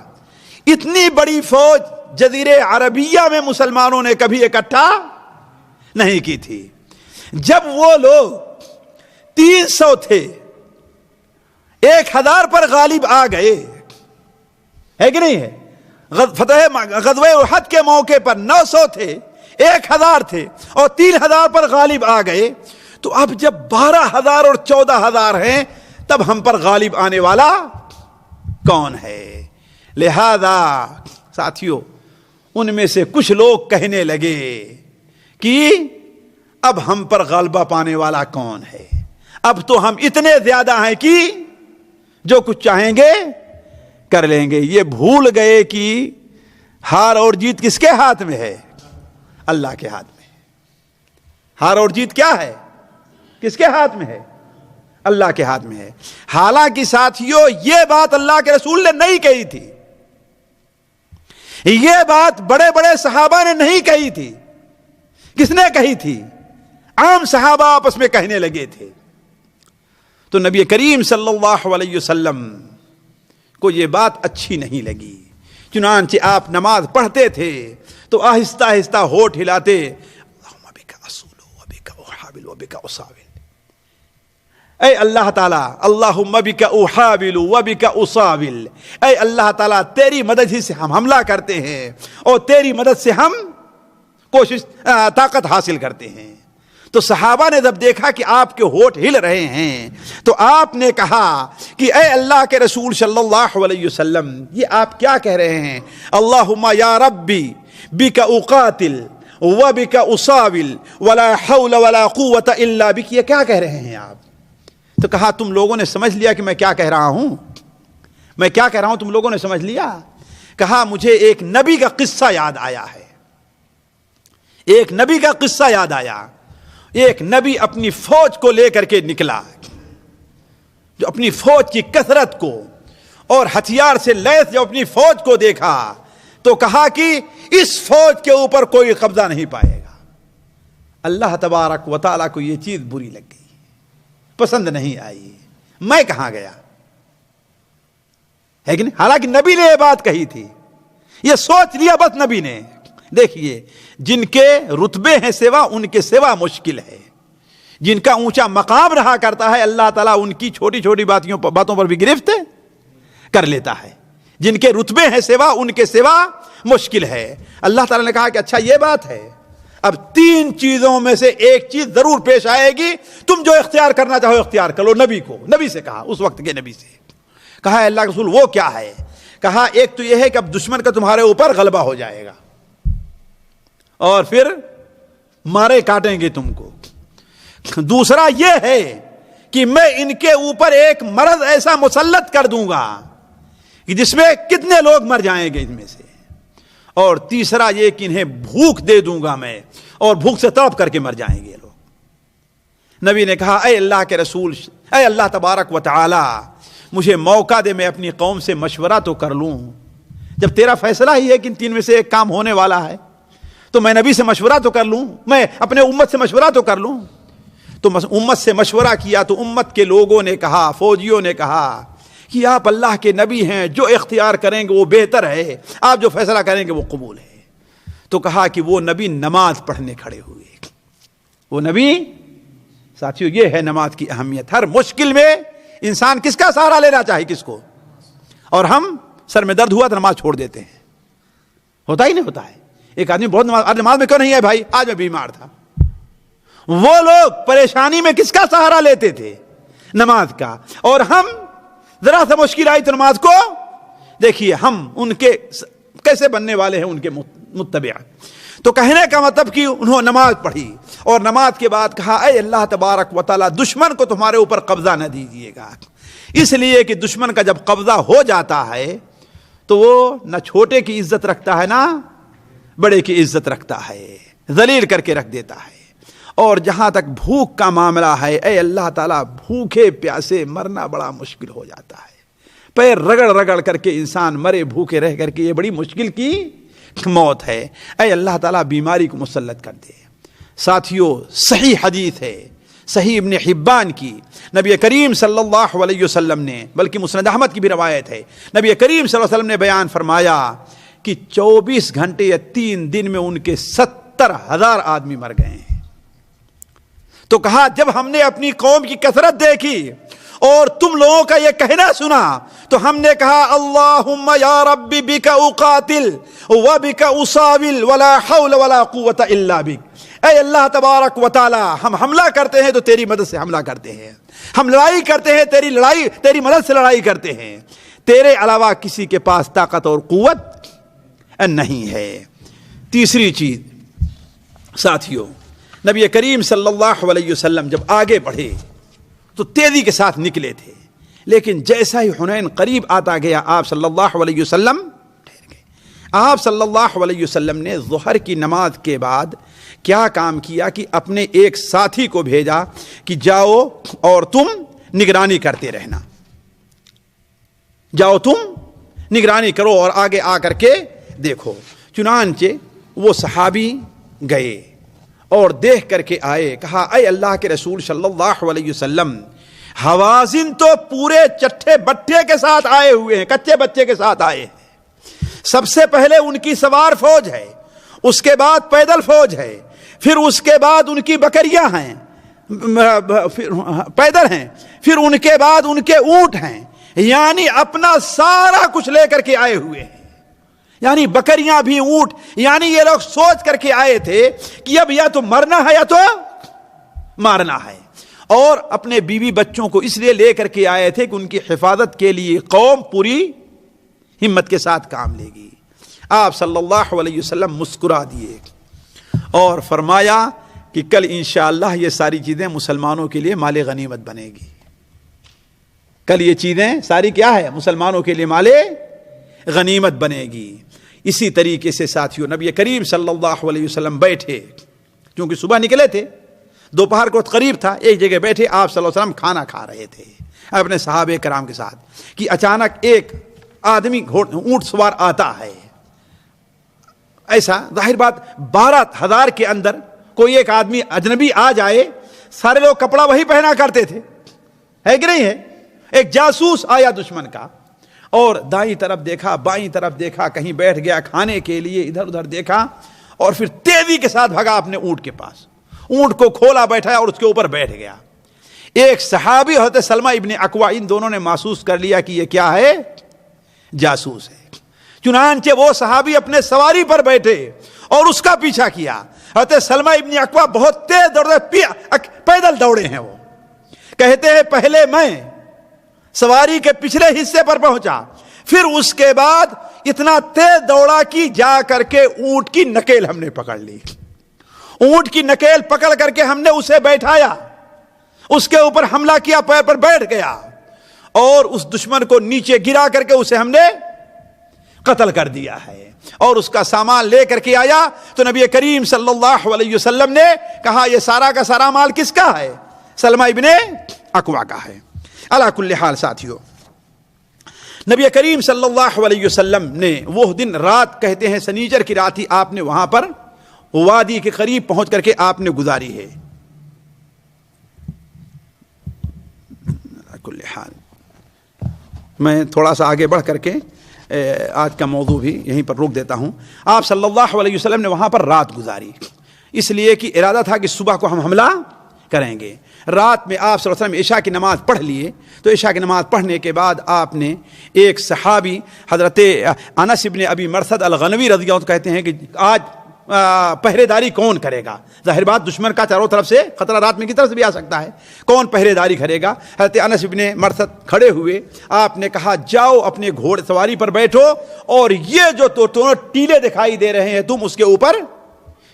اتنی بڑی فوج جزیرے عربیہ میں مسلمانوں نے کبھی اکٹھا نہیں کی تھی. جب وہ لوگ 300 تھے 1,000 پر غالب آ گئے، ہے کہ نہیں ہے؟ غزوہ احد کے موقع پر 900 تھے 1,000 تھے اور 3,000 پر غالب آ گئے. تو اب جب 12,000 اور 14,000 ہیں تب ہم پر غالب آنے والا کون ہے؟ لہذا ساتھیوں ان میں سے کچھ لوگ کہنے لگے کہ اب ہم پر غلبہ پانے والا کون ہے؟ اب تو ہم اتنے زیادہ ہیں کہ جو کچھ چاہیں گے کر لیں گے. یہ بھول گئے کہ ہار اور جیت کس کے ہاتھ میں ہے؟ اللہ کے ہاتھ میں. ہار اور جیت کیا ہے؟ کس کے ہاتھ میں ہے؟ اللہ کے ہاتھ میں ہے. حالانکہ ساتھیوں یہ بات اللہ کے رسول نے نہیں کہی تھی، یہ بات بڑے بڑے صحابہ نے نہیں کہی تھی. کس نے کہی تھی؟ عام صحابہ آپس میں کہنے لگے تھے. تو نبی کریم صلی اللہ علیہ وسلم کو یہ بات اچھی نہیں لگی. چنانچہ آپ نماز پڑھتے تھے تو آہستہ آہستہ ہونٹ ہلاتے، اللہم بک اصول و بک احابل و بک اصاول، اے اللہ تعالیٰ، اللہم بک احابل و بک اصاول، اے اللہ تعالیٰ تیری مدد ہی سے ہم حملہ کرتے ہیں اور تیری مدد سے ہم طاقت حاصل کرتے ہیں. تو صحابہ نے جب دیکھا کہ آپ کے ہونٹ ہل رہے ہیں تو آپ نے کہا کہ اے اللہ کے رسول صلی اللہ علیہ وسلم، یہ آپ کیا کہہ رہے ہیں؟ اللہم یا ربی بک اقاتل و بک اصاول ولا حول ولا قوت الا بک، یہ کیا کہہ رہے ہیں آپ؟ تو کہا تم لوگوں نے سمجھ لیا کہ میں کیا کہہ رہا ہوں؟ میں کیا کہہ رہا ہوں تم لوگوں نے سمجھ لیا؟ کہا مجھے ایک نبی کا قصہ یاد آیا ہے. ایک نبی کا قصہ یاد آیا. ایک نبی اپنی فوج کو لے کر کے نکلا، جو اپنی فوج کی کثرت کو اور ہتھیار سے لیس جو اپنی فوج کو دیکھا تو کہا کہ اس فوج کے اوپر کوئی قبضہ نہیں پائے گا. اللہ تبارک و تعالیٰ کو یہ چیز بری لگ گئی، پسند نہیں آئی. میں کہاں گیا؟ ہے کہ نہیں؟ حالانکہ نبی نے یہ بات کہی تھی، یہ سوچ لیا بس نبی نے. دیکھیے جن کے رتبے ہیں سوا، ان کے سوا مشکل ہے. جن کا اونچا مقام رہا کرتا ہے اللہ تعالیٰ ان کی چھوٹی چھوٹی باتوں پر بھی گرفت کر لیتا ہے. جن کے رتبے ہیں سوا، ان کے سوا مشکل ہے. اللہ تعالیٰ نے کہا کہ اچھا یہ بات ہے، اب 3 چیزوں میں سے ایک چیز ضرور پیش آئے گی، تم جو اختیار کرنا چاہو اختیار کر لو. نبی سے کہا، اس وقت کے نبی سے کہا اللہ کے رسول وہ کیا ہے؟ کہا ایک تو یہ ہے کہ اب دشمن کا تمہارے اوپر غلبہ ہو جائے گا اور پھر مارے کاٹیں گے تم کو. دوسرا یہ ہے کہ میں ان کے اوپر ایک مرض ایسا مسلط کر دوں گا کہ جس میں کتنے لوگ مر جائیں گے ان میں سے. اور تیسرا یہ کہ انہیں بھوک دے دوں گا میں، اور بھوک سے تڑپ کر کے مر جائیں گے لوگ. نبی نے کہا اے اللہ کے رسول، اے اللہ تبارک و تعالی مجھے موقع دے، میں اپنی قوم سے مشورہ تو کر لوں. جب تیرا فیصلہ ہی ہے کہ ان 3 میں سے ایک کام ہونے والا ہے تو میں نبی سے مشورہ تو کر لوں، میں اپنے امت سے مشورہ تو کر لوں. تو امت سے مشورہ کیا تو امت کے لوگوں نے کہا، فوجیوں نے کہا کہ آپ اللہ کے نبی ہیں، جو اختیار کریں گے وہ بہتر ہے، آپ جو فیصلہ کریں گے وہ قبول ہے. تو کہا کہ وہ نبی نماز پڑھنے کھڑے ہوئے. وہ نبی ساتھیوں، یہ ہے نماز کی اہمیت. ہر مشکل میں انسان کس کا سہارا لینا چاہے، کس کو؟ اور ہم سر میں درد ہوا تو نماز چھوڑ دیتے ہیں. ہوتا ہی نہیں ہوتا ہے. ایک آدمی بہت نماز میں کیوں نہیں ہے بھائی؟ آج میں بیمار تھا. وہ لوگ پریشانی میں کس کا سہارا لیتے تھے؟ نماز کا. اور ہم ذرا سا مشکل آئی تو نماز کو دیکھیے ہم ان کے کیسے بننے والے ہیں، ان کے متبع. تو کہنے کا مطلب کہ انہوں نماز پڑھی اور نماز کے بعد کہا اے اللہ تبارک و تعالیٰ دشمن کو تمہارے اوپر قبضہ نہ دیجیے گا، اس لیے کہ دشمن کا جب قبضہ ہو جاتا ہے تو وہ نہ چھوٹے کی عزت رکھتا ہے نہ بڑے کی عزت رکھتا ہے، ذلیل کر کے رکھ دیتا ہے. اور جہاں تک بھوک کا معاملہ ہے، اے اللہ تعالیٰ بھوکے پیاسے مرنا بڑا مشکل ہو جاتا ہے، پیر رگڑ رگڑ کر کے انسان مرے بھوکے رہ کر کے، یہ بڑی مشکل کی موت ہے. اے اللہ تعالیٰ بیماری کو مسلط کر دے. ساتھیوں صحیح حدیث ہے، صحیح ابن حبان کی، نبی کریم صلی اللہ علیہ وسلم نے، بلکہ مسند احمد کی بھی روایت ہے، نبی کریم صلی اللہ علیہ وسلم نے بیان فرمایا کہ 24 گھنٹے یا 3 دن میں ان کے 70,000 آدمی مر گئے ہیں. تو کہا جب ہم نے اپنی قوم کی کثرت دیکھی اور تم لوگوں کا یہ کہنا سنا تو ہم نے کہا اللہم یا ربی بک اقاتل و بک اصابل ولا حول ولا قوت الا بک. اے اللہ تبارک و تعالی ہم حملہ کرتے ہیں تو تیری مدد سے حملہ کرتے ہیں، ہم لڑائی کرتے ہیں تیری مدد سے لڑائی کرتے ہیں، تیرے علاوہ کسی کے پاس طاقت اور قوت نہیں ہے. تیسری چیز ساتھیوں، نبی کریم صلی اللہ علیہ وسلم جب آگے بڑھے تو تیزی کے ساتھ نکلے تھے، لیکن جیسا ہی حنین قریب آتا گیا آپ صلی اللہ علیہ وسلم ٹھہر گئے. آپ صلی اللہ علیہ وسلم نے ظہر کی نماز کے بعد کیا کام کیا کہ اپنے ایک ساتھی کو بھیجا کہ جاؤ اور تم نگرانی کرتے رہنا، جاؤ تم نگرانی کرو اور آگے آ کر کے دیکھو. چنانچہ وہ صحابی گئے اور دیکھ کر کے آئے، کہا اے اللہ کے رسول صلی اللہ علیہ وسلم حوازن تو پورے چٹھے بٹھے کے ساتھ آئے ہوئے ہیں، کچے بچے کے ساتھ آئے ہیں. سب سے پہلے ان کی سوار فوج ہے، اس کے بعد پیدل فوج ہے، پھر اس کے بعد ان کی بکریاں ہیں پیدل ہیں، پھر ان کے بعد ان کے اونٹ ہیں، یعنی اپنا سارا کچھ لے کر کے آئے ہوئے ہیں، یعنی بکریاں بھی اونٹ. یعنی یہ لوگ سوچ کر کے آئے تھے کہ اب یا تو مرنا ہے یا تو مارنا ہے، اور اپنے بیوی بچوں کو اس لیے لے کر کے آئے تھے کہ ان کی حفاظت کے لیے قوم پوری ہمت کے ساتھ کام لے گی. آپ صلی اللہ علیہ وسلم مسکرا دیے اور فرمایا کہ کل انشاءاللہ یہ ساری چیزیں مسلمانوں کے لیے مال غنیمت بنے گی. کل یہ چیزیں ساری کیا ہے؟ مسلمانوں کے لیے مال غنیمت بنے گی. اسی طریقے سے ساتھیوں نبی کریم صلی اللہ علیہ وسلم بیٹھے، کیونکہ صبح نکلے تھے، دوپہر کو قریب تھا، ایک جگہ بیٹھے آپ صلی اللہ علیہ وسلم کھانا کھا رہے تھے اپنے صحابہ کرام کے ساتھ کہ اچانک ایک آدمی اونٹ سوار آتا ہے. ایسا ظاہر بات 12,000 کے اندر کوئی ایک آدمی اجنبی آ جائے، سارے لوگ کپڑا وہی پہنا کرتے تھے، ہے کہ نہیں ہے؟ ایک جاسوس آیا دشمن کا اور دائیں طرف دیکھا بائیں طرف دیکھا، کہیں بیٹھ گیا کھانے کے لیے، ادھر ادھر دیکھا اور پھر تیزی کے ساتھ بھگا اپنے اونٹ کے پاس، اونٹ کو کھولا بیٹھا اور اس کے اوپر بیٹھ گیا. ایک صحابی حضرت سلمہ ابن اکوع، ان دونوں نے محسوس کر لیا کہ یہ کیا ہے؟ جاسوس ہے. چنانچہ وہ صحابی اپنے سواری پر بیٹھے اور اس کا پیچھا کیا. حضرت سلمہ ابن اکوع بہت تیز دوڑے، پیدل دوڑے ہیں. وہ کہتے ہیں پہلے میں سواری کے پچھلے حصے پر پہنچا، پھر اس کے بعد اتنا تیز دوڑا کہ جا کر کے اونٹ کی نکیل ہم نے پکڑ لی. اونٹ کی نکیل پکڑ کر کے ہم نے اسے بیٹھایا، اس کے اوپر حملہ کیا، پیر پر بیٹھ گیا اور اس دشمن کو نیچے گرا کر کے اسے ہم نے قتل کر دیا ہے. اور اس کا سامان لے کر کے آیا تو نبی کریم صلی اللہ علیہ وسلم نے کہا یہ سارا کا سارا مال کس کا ہے؟ سلمہ ابن اکوع کا ہے. علی کل حال ساتھیو، نبی کریم صلی اللہ علیہ وسلم نے وہ دن رات، کہتے ہیں سنیچر کی رات ہی، آپ نے وہاں پر وادی کے قریب پہنچ کر کے آپ نے گزاری ہے. علی کل حال میں تھوڑا سا آگے بڑھ کر کے آج کا موضوع بھی یہیں پر روک دیتا ہوں. آپ صلی اللہ علیہ وسلم نے وہاں پر رات گزاری، اس لیے کہ ارادہ تھا کہ صبح کو ہم حملہ کریں گے. رات میں آپ صلی اللہ علیہ وسلم عشاء کی نماز پڑھ لیے، تو عشاء کی نماز پڑھنے کے بعد آپ نے ایک صحابی حضرت انس ابن ابی مرثد الغنوی رضی اللہ عنہ کہتے ہیں کہ آج پہرے داری کون کرے گا؟ ظاہر بات دشمن کا چاروں طرف سے خطرہ رات میں کی طرف سے بھی آ سکتا ہے، کون پہرے داری کرے گا؟ حضرت انس بن مرثد کھڑے ہوئے، آپ نے کہا جاؤ اپنے گھوڑ سواری پر بیٹھو اور یہ جو دونوں ٹیلے دکھائی دے رہے ہیں تم اس کے اوپر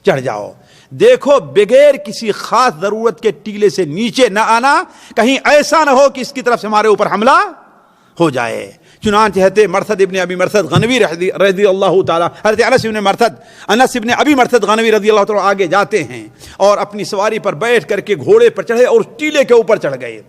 چڑھ جاؤ۔ دیکھو بغیر کسی خاص ضرورت کے ٹیلے سے نیچے نہ آنا، کہیں ایسا نہ ہو کہ اس کی طرف سے ہمارے اوپر حملہ ہو جائے۔ چنانچہ حضرت مرثد ابن ابی مرثد غنوی رضی اللہ تعالی، حضرت انس ابن ابی مرثد غنوی رضی اللہ تعالی آگے جاتے ہیں اور اپنی سواری پر بیٹھ کر کے گھوڑے پر چڑھے اور ٹیلے کے اوپر چڑھ گئے،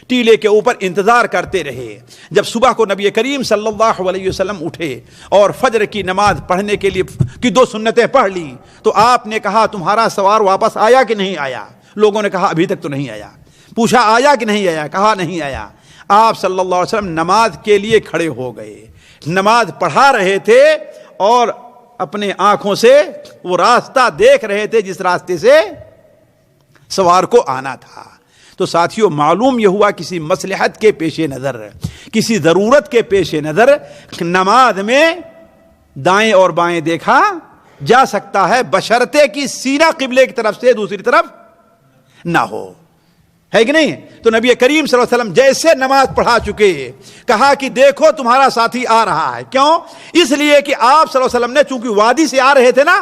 ٹیلے کے اوپر انتظار کرتے رہے۔ جب صبح کو نبی کریم صلی اللہ علیہ وسلم اٹھے اور فجر کی نماز پڑھنے کے لیے کی 2 سنتیں پڑھ لی تو آپ نے کہا تمہارا سوار واپس آیا کہ نہیں آیا؟ لوگوں نے کہا ابھی تک تو نہیں آیا۔ پوچھا آیا کہ نہیں آیا؟ کہا نہیں آیا۔ آپ صلی اللہ علیہ وسلم نماز کے لیے کھڑے ہو گئے، نماز پڑھا رہے تھے اور اپنے آنکھوں سے وہ راستہ دیکھ رہے تھے جس راستے سے سوار کو آنا تھا۔ تو ساتھیوں معلوم یہ ہوا کسی مصلحت کے پیش نظر، کسی ضرورت کے پیش نظر نماز میں دائیں اور بائیں دیکھا جا سکتا ہے، بشرطے کی سینہ قبلے کی طرف سے دوسری طرف نہ ہو، ہے کہ نہیں؟ تو نبی کریم صلی اللہ علیہ وسلم جیسے نماز پڑھا چکے کہا کہ دیکھو تمہارا ساتھی آ رہا ہے۔ کیوں؟ اس لیے کہ آپ صلی اللہ علیہ وسلم نے چونکہ وادی سے آ رہے تھے نا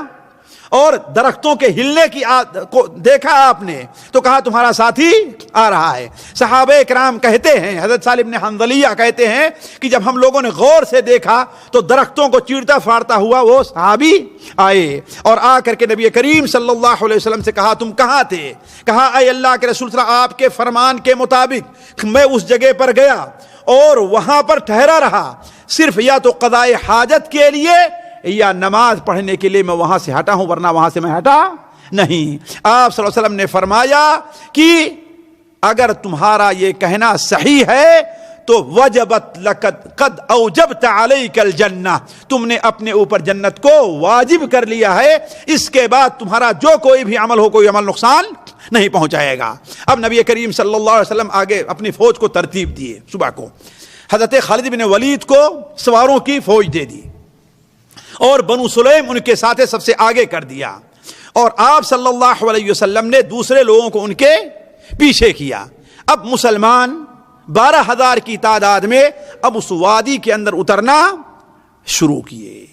اور درختوں کے ہلنے کی کو دیکھا آپ نے تو کہا تمہارا ساتھی آ رہا ہے۔ صحابہ کرام کہتے ہیں، حضرت سالم بن حنظلیہ کہتے ہیں کہ جب ہم لوگوں نے غور سے دیکھا تو درختوں کو چیرتا پھاڑتا ہوا وہ صحابی آئے اور آ کر کے نبی کریم صلی اللہ علیہ وسلم سے کہا تم کہاں تھے؟ کہا اے اللہ کے رسول صلی اللہ علیہ وسلم آپ کے فرمان کے مطابق میں اس جگہ پر گیا اور وہاں پر ٹھہرا رہا، صرف یا تو قضاء حاجت کے لیے یا نماز پڑھنے کے لیے میں وہاں سے ہٹا ہوں، ورنہ وہاں سے میں ہٹا نہیں۔ آپ صلی اللہ علیہ وسلم نے فرمایا کہ اگر تمہارا یہ کہنا صحیح ہے تو وجبت لقد قد اوجبت علیک الجنہ، تم نے اپنے اوپر جنت کو واجب کر لیا ہے، اس کے بعد تمہارا جو کوئی بھی عمل ہو کوئی عمل نقصان نہیں پہنچائے گا۔ اب نبی کریم صلی اللہ علیہ وسلم آگے اپنی فوج کو ترتیب دیے۔ صبح کو حضرت خالد بن ولید کو سواروں کی فوج دے دی اور بنو سلیم ان کے ساتھ سب سے آگے کر دیا اور آپ صلی اللہ علیہ وسلم نے دوسرے لوگوں کو ان کے پیچھے کیا۔ اب مسلمان 12,000 کی تعداد میں اب اس وادی کے اندر اترنا شروع کیے۔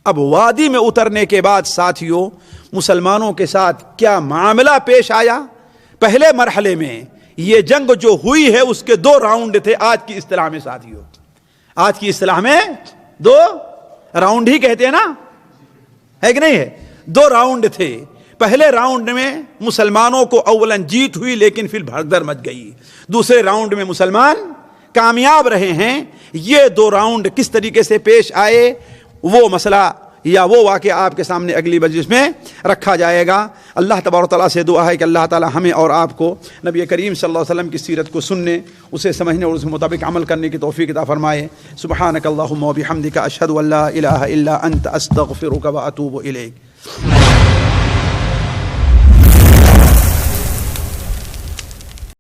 اب وادی میں اترنے کے بعد ساتھیوں مسلمانوں کے ساتھ کیا معاملہ پیش آیا؟ پہلے مرحلے میں یہ جنگ جو ہوئی ہے اس کے 2 راؤنڈ تھے آج کی اصطلاح میں ساتھیوں، آج کی اصطلاح میں 2 راؤنڈ ہی کہتے ہیں نا، ہے کہ نہیں ہے؟ 2 راؤنڈ تھے۔ پہلے راؤنڈ میں مسلمانوں کو اولن جیت ہوئی لیکن پھر بھگدڑ مچ گئی، دوسرے راؤنڈ میں مسلمان کامیاب رہے ہیں۔ یہ 2 راؤنڈ کس طریقے سے پیش آئے وہ مسئلہ یا وہ واقعہ آپ کے سامنے اگلی مجلس میں رکھا جائے گا۔ اللہ تبارک تعالیٰ سے دعا ہے کہ اللہ تعالیٰ ہمیں اور آپ کو نبی کریم صلی اللہ علیہ وسلم کی سیرت کو سننے، اسے سمجھنے اور اس کے مطابق عمل کرنے کی توفیق عطا فرمائے۔ سبحانک اللہم و بحمدک اشہد ان لا الہ الا انت استغفرک و اتوب الیک۔